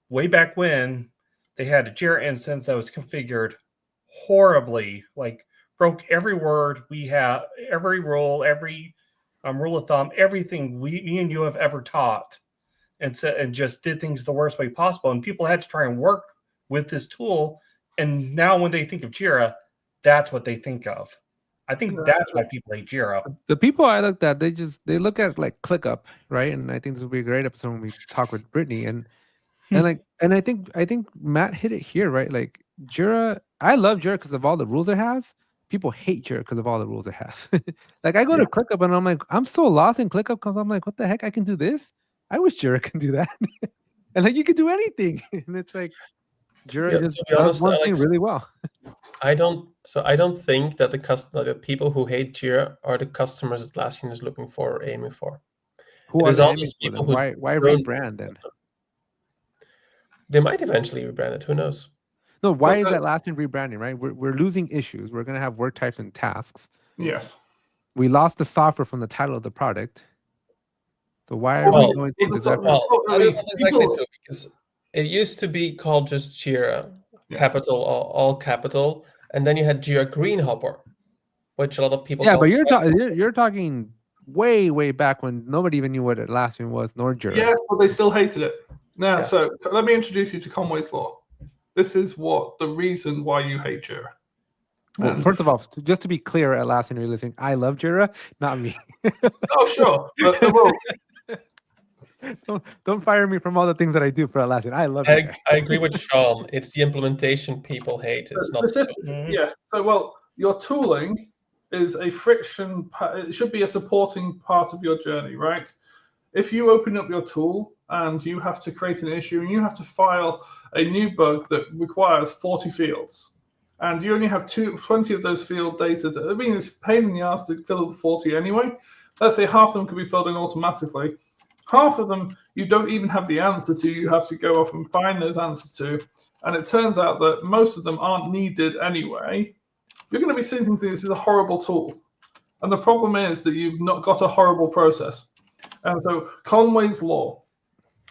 way back when they had a Jira instance that was configured horribly, like broke every word we have, every rule, every rule of thumb, everything me and you have ever taught, and just did things the worst way possible. And people had to try and work with this tool. And now when they think of Jira, that's what they think of. I think that's why people hate Jira. The people I looked at, they look at like ClickUp, right? And I think this will be a great episode when we talk with Brittany. And I think Matt hit it here, right? Like Jira, I love Jira because of all the rules it has. People hate Jira because of all the rules it has. Like I go to ClickUp and I'm like, I'm so lost in ClickUp because I'm like, what the heck? I can do this? I wish Jira can do that. And like you can do anything. And it's like Jira just does one thing really well. I don't think that the people who hate Jira are the customers Atlassian is looking for or aiming for. Who are all these people? Why rebrand then? They might eventually rebrand it. Who knows? No, why is Atlassian rebranding, right? We're losing issues. We're going to have work types and tasks. Yes. We lost the software from the title of the product. So why are we going through this? I don't know exactly so, because it used to be called just Jira, capital, all capital, and then you had Jira Greenhopper, which a lot of people. Yeah, but you're talking way back when nobody even knew what Atlassian was, nor Jira. Yes, but they still hated it. Now, so let me introduce you to Conway's Law. This is the reason why you hate Jira. Well, first of all, just to be clear, Atlassian, you're listening, I love Jira, not me. Oh, sure. Don't fire me from all the things that I do for Atlassian. I love it. I agree with Sean. It's the implementation people hate. It's not the tools. Yes. So, your tooling is a friction. It should be a supporting part of your journey, right? If you open up your tool and you have to create an issue and you have to file a new bug that requires 40 fields, and you only have 20 of those field data, it's a pain in the ass to fill the 40 anyway. Let's say half of them could be filled in automatically. Half of them you don't even have the answer to. You have to go off and find those answers to. And it turns out that most of them aren't needed anyway. You're going to be thinking this is a horrible tool. And the problem is that you've not got a horrible process. And so Conway's Law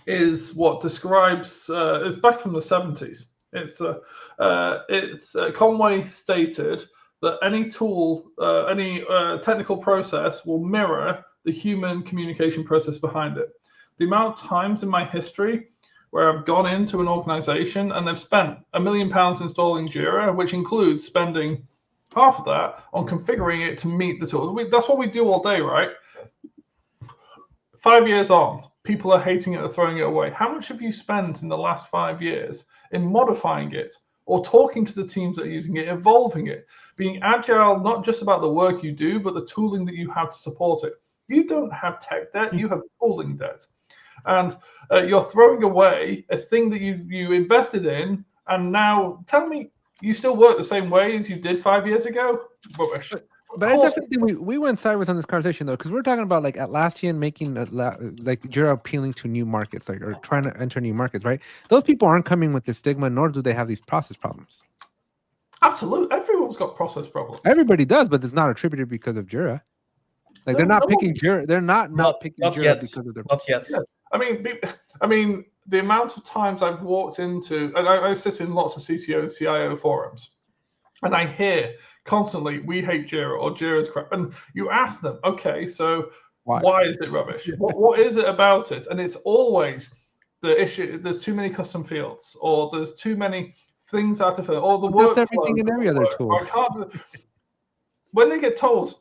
is what describes, it's back from the 70s. It's Conway stated that any tool, any technical process will mirror the human communication process behind it. The amount of times in my history where I've gone into an organization and they've spent £1 million installing Jira, which includes spending half of that on configuring it to meet the tools. That's what we do all day, right? 5 years on, people are hating it or throwing it away. How much have you spent in the last 5 years in modifying it or talking to the teams that are using it, evolving it, being agile, not just about the work you do, but the tooling that you have to support it? You don't have tech debt, you have tooling debt. And you're throwing away a thing that you invested in, and now tell me you still work the same way as you did 5 years ago? Rubbish. But I definitely think we went sideways on this conversation though, because we're talking about like Atlassian making like Jira appealing to new markets, like or trying to enter new markets, right? Those people aren't coming with this stigma, nor do they have these process problems. Absolutely, everyone's got process problems. Everybody does, but it's not attributed because of Jira. Like they're not picking Jira. They're not picking Jira yet. because of their. Not yet. Yeah. I mean, the amount of times I've walked into, and I sit in lots of CTO and CIO forums, and I hear constantly, "We hate Jira" or "Jira's crap," and you ask them, "Okay, so why is it rubbish? What is it about it?" And it's always the issue. There's too many custom fields, or there's too many things out of fill, or the workflow. That's everything in every other tool. I can't. When they get told,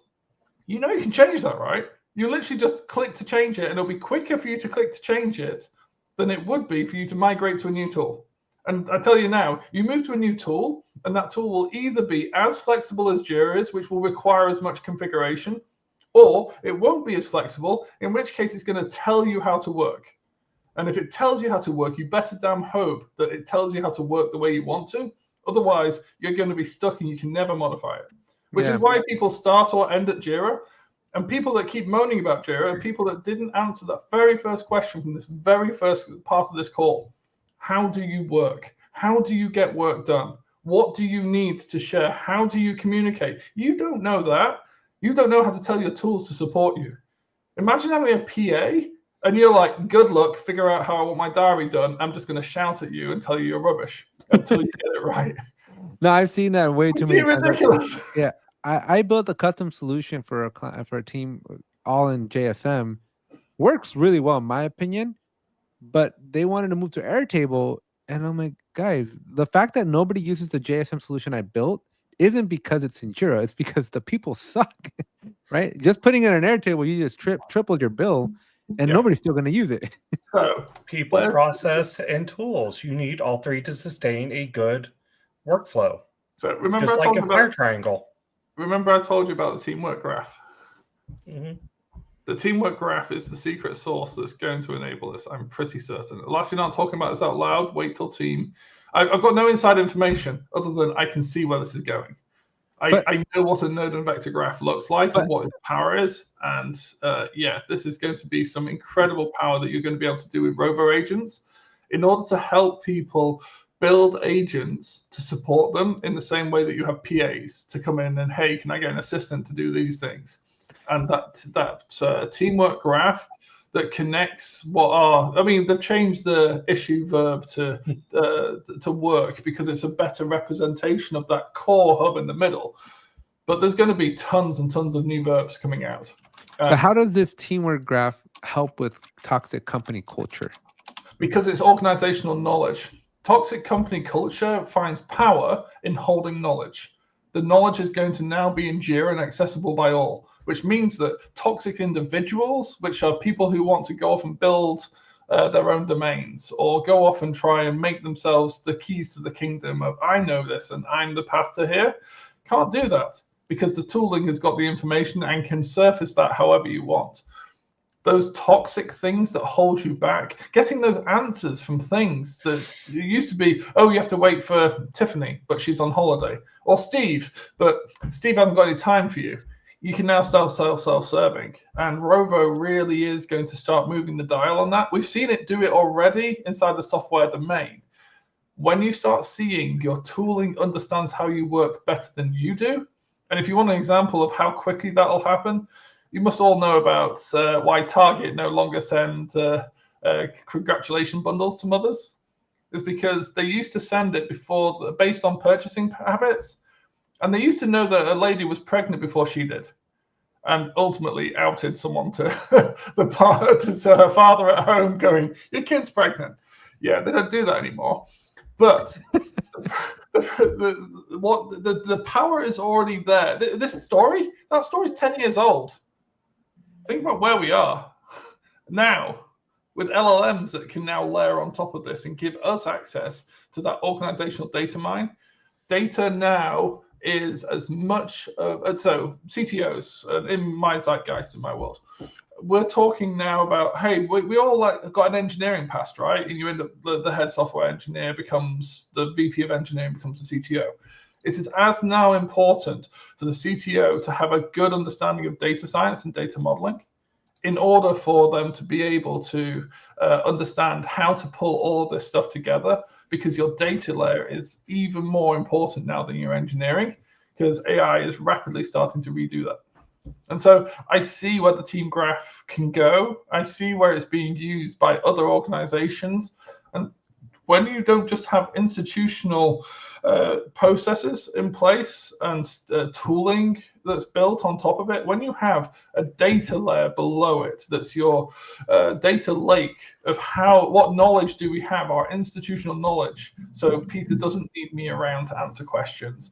you know, you can change that, right? You literally just click to change it, and it'll be quicker for you to click to change it than it would be for you to migrate to a new tool. And I tell you now, you move to a new tool, and that tool will either be as flexible as Jira is, which will require as much configuration, or it won't be as flexible, in which case it's going to tell you how to work. And if it tells you how to work, you better damn hope that it tells you how to work the way you want to. Otherwise, you're going to be stuck and you can never modify it. Which is why people start or end at Jira. And people that keep moaning about Jira are people that didn't answer that very first question from this very first part of this call. How do you work? How do you get work done? What do you need to share? How do you communicate? You don't know that. You don't know how to tell your tools to support you. Imagine having a PA and you're like, good luck, figure out how I want my diary done. I'm just going to shout at you and tell you you're rubbish until you get it right. No, I've seen that way too many times. Ridiculous. Yeah. I built a custom solution for a team all in JSM. Works really well in my opinion, but they wanted to move to Airtable, and I'm like, guys, the fact that nobody uses the JSM solution I built isn't because it's in Jira, it's because the people suck, right? Just putting it in Airtable, you just tripled your bill, and nobody's still going to use it. So people, process, and tools. You need all three to sustain a good workflow. So remember, just like a fire triangle. Remember I told you about the teamwork graph? Mm-hmm. The teamwork graph is the secret sauce that's going to enable this. I'm pretty certain. Unless you're not talking about this out loud, wait till team. I've got no inside information other than I can see where this is going. I know what a node and vector graph looks like and what its power is. And this is going to be some incredible power that you're going to be able to do with Rovo agents in order to help people build agents to support them in the same way that you have PAs to come in and, hey, can I get an assistant to do these things? And that teamwork graph that connects they've changed the issue verb to work because it's a better representation of that core hub in the middle. But there's going to be tons and tons of new verbs coming out. But how does this teamwork graph help with toxic company culture? Because it's organizational knowledge. Toxic company culture finds power in holding knowledge. The knowledge is going to now be in Jira and accessible by all, which means that toxic individuals, which are people who want to go off and build their own domains or go off and try and make themselves the keys to the kingdom of I know this and I'm the path to here, can't do that because the tooling has got the information and can surface that however you want. Those toxic things that hold you back, getting those answers from things that used to be, oh, you have to wait for Tiffany, but she's on holiday, or Steve, but Steve hasn't got any time for you. You can now start self-serving, and Rovo really is going to start moving the dial on that. We've seen it do it already inside the software domain. When you start seeing your tooling understands how you work better than you do, and if you want an example of how quickly that'll happen, you must all know about why Target no longer send congratulation bundles to mothers. is because they used to send it based on purchasing habits, and they used to know that a lady was pregnant before she did, and ultimately outed someone to to her father at home, going, "Your kid's pregnant." Yeah, they don't do that anymore. But the power is already there. That story's 10 years old. Think about where we are now with LLMs that can now layer on top of this and give us access to that organizational data mine. Data now is as much of, so CTOs in my zeitgeist, in my world, we're talking now about, hey, we all got an engineering past, right? And you end up the head software engineer becomes the VP of engineering, becomes the CTO. It is as now important for the CTO to have a good understanding of data science and data modeling in order for them to be able to understand how to pull all of this stuff together, because your data layer is even more important now than your engineering, because AI is rapidly starting to redo that. And so I see where the team graph can go. I see where it's being used by other organizations. And when you don't just have institutional processes in place and tooling that's built on top of it, when you have a data layer below it, that's your data lake of what knowledge do we have, our institutional knowledge. So Peter doesn't need me around to answer questions.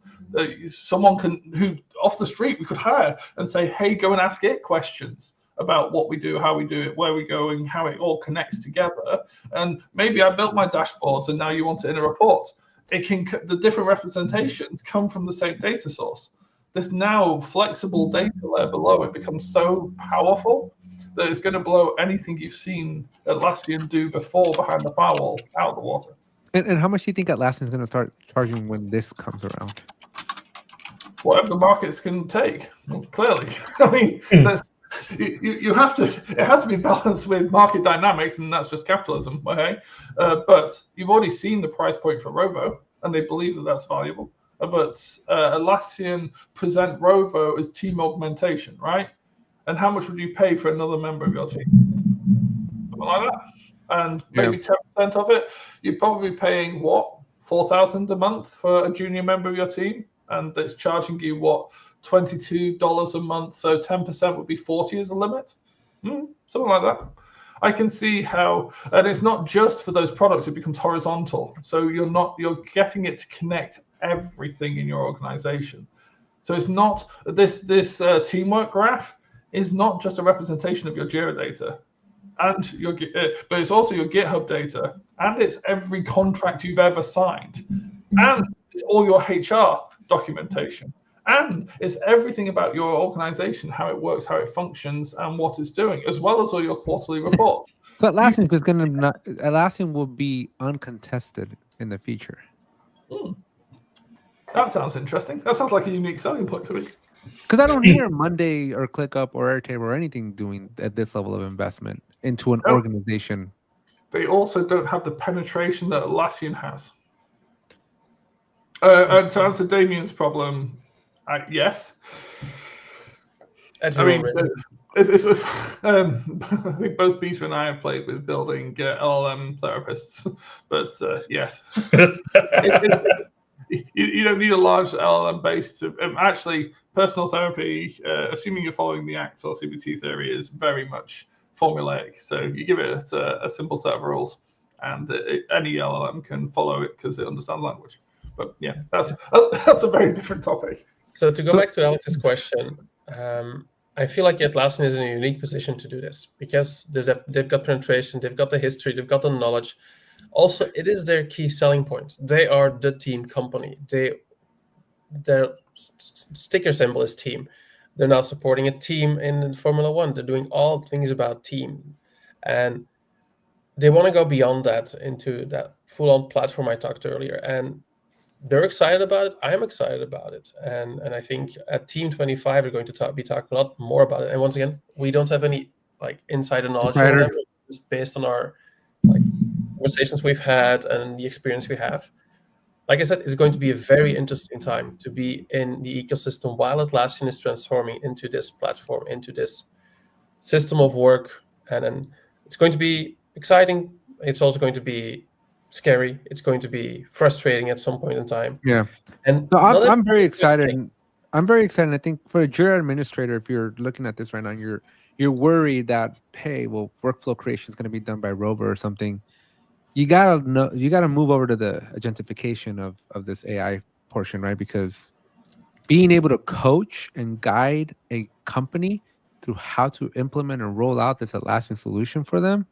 Someone who off the street we could hire and say, hey, go and ask it questions about what we do, how we do it, where we go, and how it all connects together. And maybe I built my dashboards and now you want it in a report. The different representations come from the same data source. This now flexible data layer below it becomes so powerful that it's going to blow anything you've seen Atlassian do before behind the firewall out of the water. And how much do you think Atlassian is going to start charging when this comes around? Whatever the markets can take, clearly. I mean, you have to. It has to be balanced with market dynamics, and that's just capitalism. Okay, but you've already seen the price point for Rovo, and they believe that that's valuable. But Atlassian present Rovo as team augmentation, right? And how much would you pay for another member of your team? Something like that. And maybe 10% of it, you're probably paying what, $4,000 a month for a junior member of your team, and it's charging you what, $22 a month. So 10% would be 40 as a limit, something like that. I can see how, and it's not just for those products; it becomes horizontal. So you're getting it to connect everything in your organization. So it's not this teamwork graph is not just a representation of your Jira data, and but it's also your GitHub data, and it's every contract you've ever signed, and it's all your HR documentation, and it's everything about your organization, how it works, how it functions, and what it's doing, as well as all your quarterly reports. So Atlassian will be uncontested in the future. That sounds interesting. That sounds like a unique selling point to me. Because I don't hear Monday or ClickUp or Airtable or anything doing at this level of investment into an organization. They also don't have the penetration that Atlassian has. And to answer Damien's problem, yes. I think both Peter and I have played with building LLM therapists, but yes. You don't need a large LLM base to actually. Personal therapy, assuming you're following the ACT or CBT theory, is very much formulaic. So you give it a simple set of rules, and any LLM can follow it because it understands language. But yeah, that's a very different topic. So to go back to Alex's question, I feel like Atlassian is in a unique position to do this because they've got penetration, they've got the history, they've got the knowledge. Also, it is their key selling point. They are the team company. Their sticker symbol is team. They're now supporting a team in Formula One. They're doing all things about team. And they want to go beyond that into that full-on platform I talked earlier. And they're excited about it. I'm excited about it. And I think at Team 25, we're going to be talking a lot more about it. And once again, we don't have any insider knowledge on them. It's based on our conversations we've had and the experience we have. Like I said, it's going to be a very interesting time to be in the ecosystem while Atlassian is transforming into this platform, into this system of work. And then it's going to be exciting. It's also going to be scary. It's going to be frustrating at some point in time. Yeah. And No, not I'm very every excited. thing- I'm very excited. I think for a Jira administrator, if you're looking at this right now, you're worried that, hey, well, workflow creation is going to be done by Rover or something. You gotta move over to the agentification of this AI portion, right? Because being able to coach and guide a company through how to implement and roll out this Atlassian solution for them,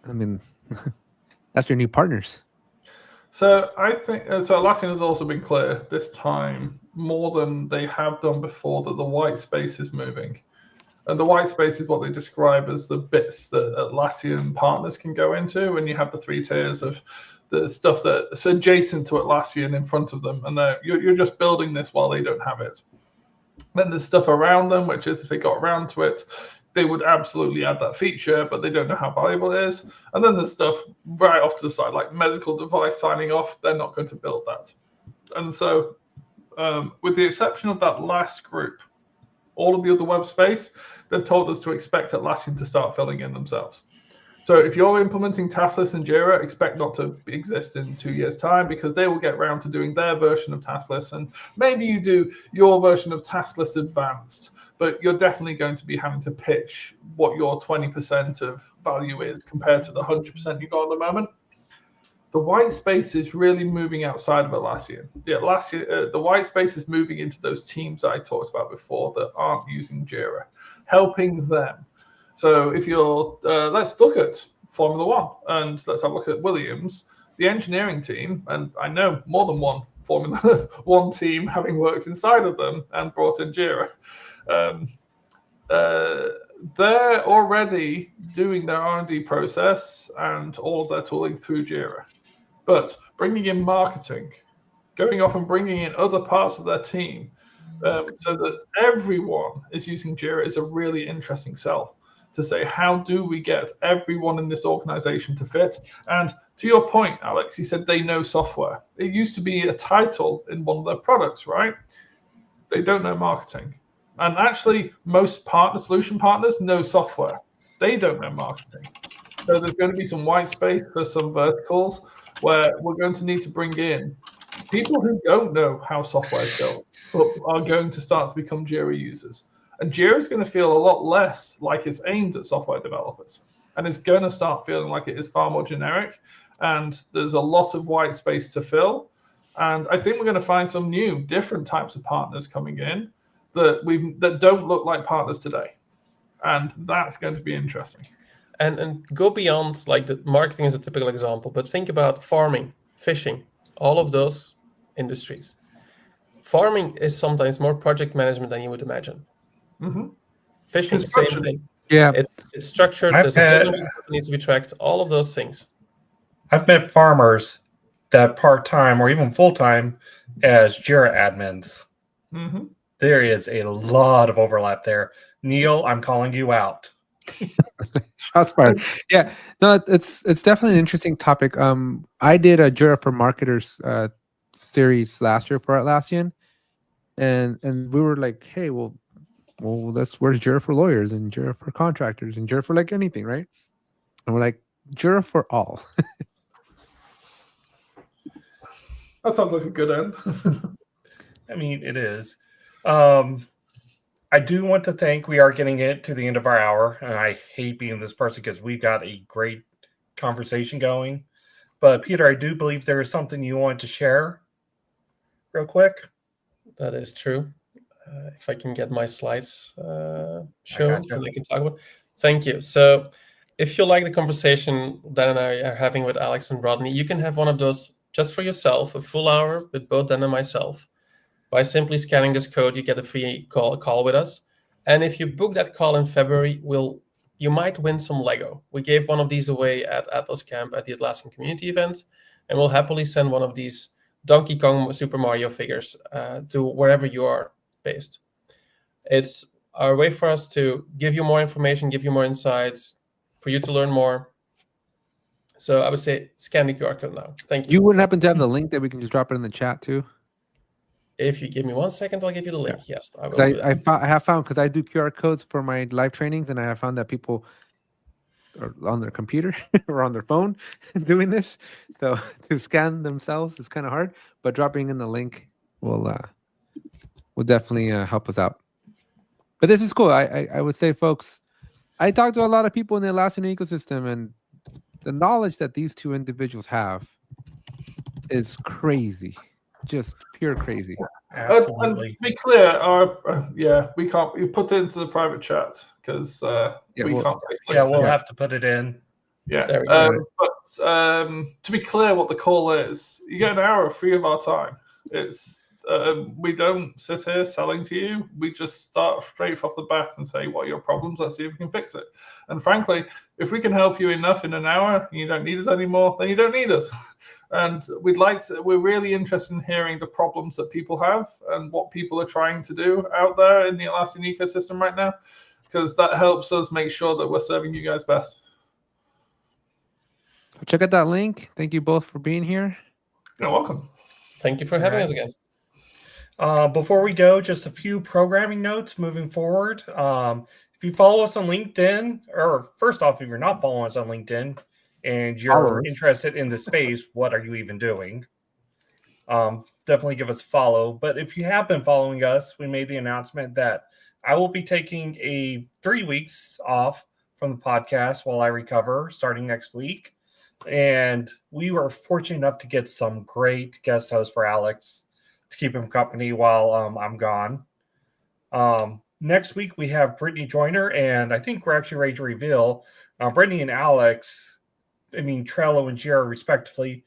I mean, that's your new partners. So I think so. Atlassian has also been clear this time more than they have done before that the white space is moving, and the white space is what they describe as the bits that Atlassian partners can go into. And you have the 3 tiers of the stuff that's adjacent to Atlassian in front of them, and you're just building this while they don't have it. Then there's stuff around them, which is if they got around to it, they would absolutely add that feature, but they don't know how valuable it is. And then there's stuff right off to the side, like medical device signing off. They're not going to build that. And so with the exception of that last group, all of the other web space, they've told us to expect Atlassian to start filling in themselves. So if you're implementing Task List and Jira, expect not to exist in 2 years' time, because they will get around to doing their version of Task List, and maybe you do your version of Task List Advanced, but you're definitely going to be having to pitch what your 20% of value is compared to the 100% you got at the moment. The white space is really moving outside of Atlassian. The white space is moving into those teams I talked about before that aren't using Jira, helping them. So if you're, let's look at Formula One, and let's have a look at Williams, the engineering team, and I know more than one Formula One team having worked inside of them and brought in Jira. They're already doing their R&D process and all of their tooling through Jira. But bringing in marketing, going off and bringing in other parts of their team so that everyone is using Jira is a really interesting sell. To say, how do we get everyone in this organization to fit? And to your point, Alex, you said they know software. It used to be a title in one of their products, right? They don't know marketing. And actually, most solution partners know software. They don't know marketing. So there's going to be some white space for some verticals where we're going to need to bring in people who don't know how software is built, but are going to start to become Jira users. And Jira is going to feel a lot less like it's aimed at software developers, and it's going to start feeling like it is far more generic. And there's a lot of white space to fill. And I think we're going to find some new, different types of partners coming in that don't look like partners today, and that's going to be interesting. And go beyond, like the marketing is a typical example, but think about farming, fishing, all of those industries. Farming is sometimes more project management than you would imagine. Mm-hmm. Fishing, same thing. Yeah, It's structured. There's a whole bunch of stuff that needs to be tracked. All of those things. I've met farmers that part-time or even full-time as Jira admins. Mm-hmm. There is a lot of overlap there. Neil, I'm calling you out. shots fired. Yeah, no, it's definitely an interesting topic. I did a Jira for Marketers series last year for Atlassian, and we were like, hey, well, where's Jira for lawyers and Jira for contractors and Jira for like anything, right? And we're like, Jira for all. That sounds like a good end. I mean, it is. I do want to thank, we are getting it to the end of our hour, and I hate being this person because we've got a great conversation going. But Peter, I do believe there is something you want to share real quick. That is true. If I can get my slides shown, and I can talk about. Thank you. So if you like the conversation Dan and I are having with Alex and Rodney, you can have one of those just for yourself, a full hour with both Dan and myself. By simply scanning this code, you get a free call with us. And if you book that call in February, you might win some Lego. We gave one of these away at Atlas Camp at the Atlassian Community event, and we'll happily send one of these Donkey Kong Super Mario figures to wherever you are based. It's our way for us to give you more information, give you more insights, for you to learn more. So I would say scan the QR code now. Thank you. You wouldn't happen to have the link that we can just drop it in the chat too? If you give me 1 second, I'll give you the link. Yeah. Yes, I will. I have found, because I do QR codes for my live trainings, and I have found that people or on their computer or on their phone doing this. So to scan themselves is kind of hard, but dropping in the link will definitely help us out. But this is cool. I would say, folks, I talked to a lot of people in the Atlassian ecosystem, and the knowledge that these two individuals have is crazy, just pure crazy. Absolutely. And to be clear, we can't. We put it into the private chat because we can't. We'll have to put it in. Yeah. There we go. But to be clear, what the call is, you get an hour free of our time. It's we don't sit here selling to you. We just start straight off the bat and say, what are your problems? Let's see if we can fix it. And frankly, if we can help you enough in an hour and you don't need us anymore, then you don't need us. And we're really interested in hearing the problems that people have and what people are trying to do out there in the Atlassian ecosystem right now, because that helps us make sure that we're serving you guys best. Check out that link. Thank you both for being here. You're welcome. Thank you for having us again. Before we go, just a few programming notes moving forward. If you follow us on LinkedIn, or first off, if you're not following us on LinkedIn and you're interested in the space, what are you even doing? Definitely give us a follow. But if you have been following us, we made the announcement that I will be taking 3 weeks off from the podcast while I recover starting next week. And we were fortunate enough to get some great guest hosts for Alex to keep him company while I'm gone. Next week, we have Brittany Joyner, and I think we're actually ready to reveal Brittany and Alex, Trello and Jira respectively.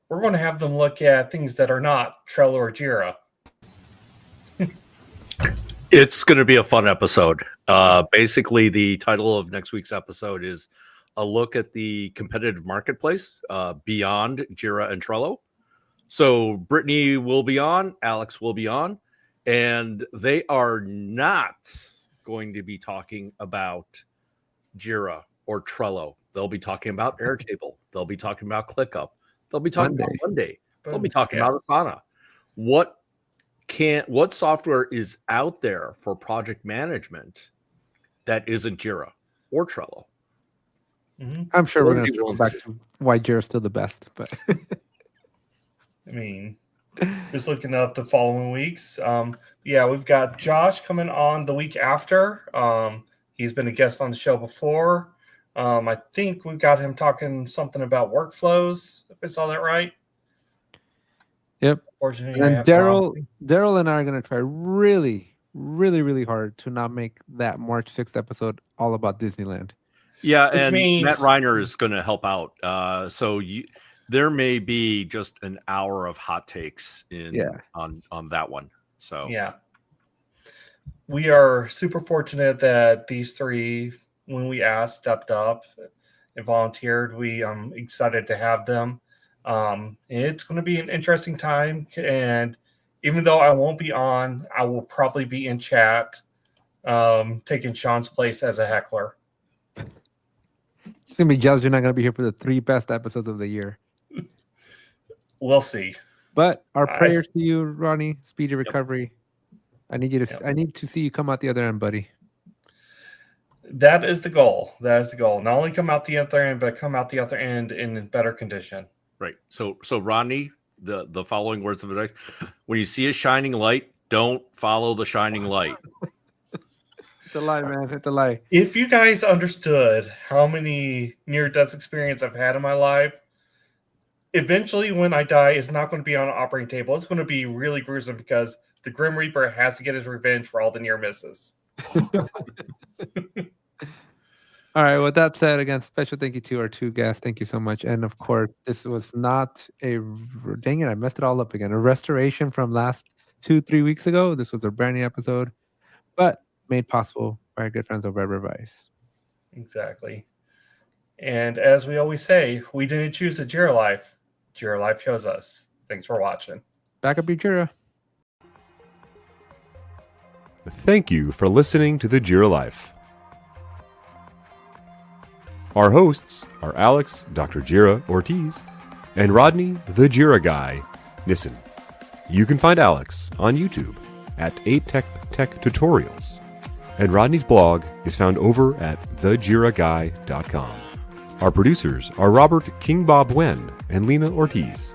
We're going to have them look at things that are not Trello or Jira. It's going to be a fun episode. Basically, the title of next week's episode is a look at the competitive marketplace beyond Jira and Trello. So Brittany will be on, Alex will be on, and they are not going to be talking about Jira or Trello. They'll be talking about Airtable. They'll be talking about ClickUp. They'll be talking about Monday. They'll be talking about Asana. What software is out there for project management that isn't Jira or Trello? Mm-hmm. I'm sure we're going to go back to why Jira is still the best, but just looking up the following weeks. We've got Josh coming on the week after. He's been a guest on the show before. I think we've got him talking something about workflows, if I saw that right. Yep. And Daryl and I are going to try really, really, really hard to not make that March 6th episode all about Disneyland. Yeah, and Matt Reiner is going to help out. There may be just an hour of hot takes on that one. So yeah, we are super fortunate that these three, when we asked, stepped up and volunteered. We excited to have them. It's going to be an interesting time, and even though I won't be on, I will probably be in chat, taking Sean's place as a heckler. It's going to be jealous you're not going to be here for the 3 best episodes of the year. We'll see. But our prayers to you, Rodney, speedy recovery. I need you to. I need to see you come out the other end, buddy. That is the goal. Not only come out the other end, but come out the other end in better condition. Right. So Rodney, the following words of advice: when you see a shining light, don't follow the shining light. It's a lie, man. It's a lie. If you guys understood how many near-death experience I've had in my life, eventually when I die, it's not going to be on an operating table. It's going to be really gruesome because the Grim Reaper has to get his revenge for all the near misses. All right. With that said, again, special thank you to our 2 guests. Thank you so much. And of course, this was not I messed it all up again. A restoration from last 2-3 weeks ago. This was a brand new episode, but made possible by our good friends over at Revise. Exactly. And as we always say, we didn't choose the Jira Life. Jira Life chose us. Thanks for watching. Back up your Jira. Thank you for listening to the Jira Life. Our hosts are Alex, Dr. Jira Ortiz, and Rodney, the Jira Guy, Nissen. You can find Alex on YouTube at 8Tech Tutorials, and Rodney's blog is found over at thejiraguy.com. Our producers are Robert King Bob Wen and Lina Ortiz.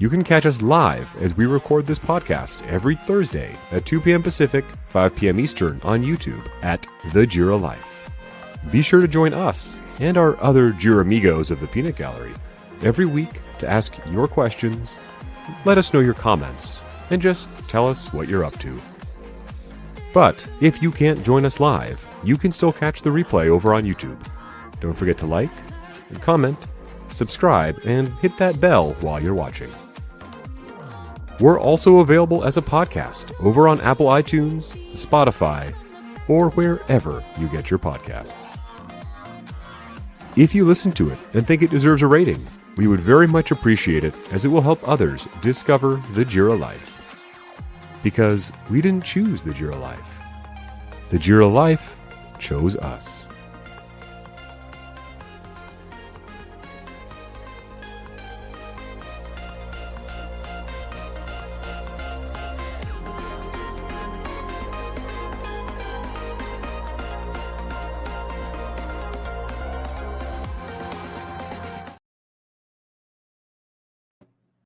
You can catch us live as we record this podcast every Thursday at 2 p.m. Pacific, 5 p.m. Eastern on YouTube at The Jira Life. Be sure to join us and our other Jira Amigos of the Peanut Gallery every week to ask your questions, let us know your comments, and just tell us what you're up to. But if you can't join us live, you can still catch the replay over on YouTube. Don't forget to like, comment, subscribe, and hit that bell while you're watching. We're also available as a podcast over on Apple iTunes, Spotify, or wherever you get your podcasts. If you listen to it and think it deserves a rating, we would very much appreciate it, as it will help others discover the Jira Life. Because we didn't choose the Jira Life. The Jira Life chose us.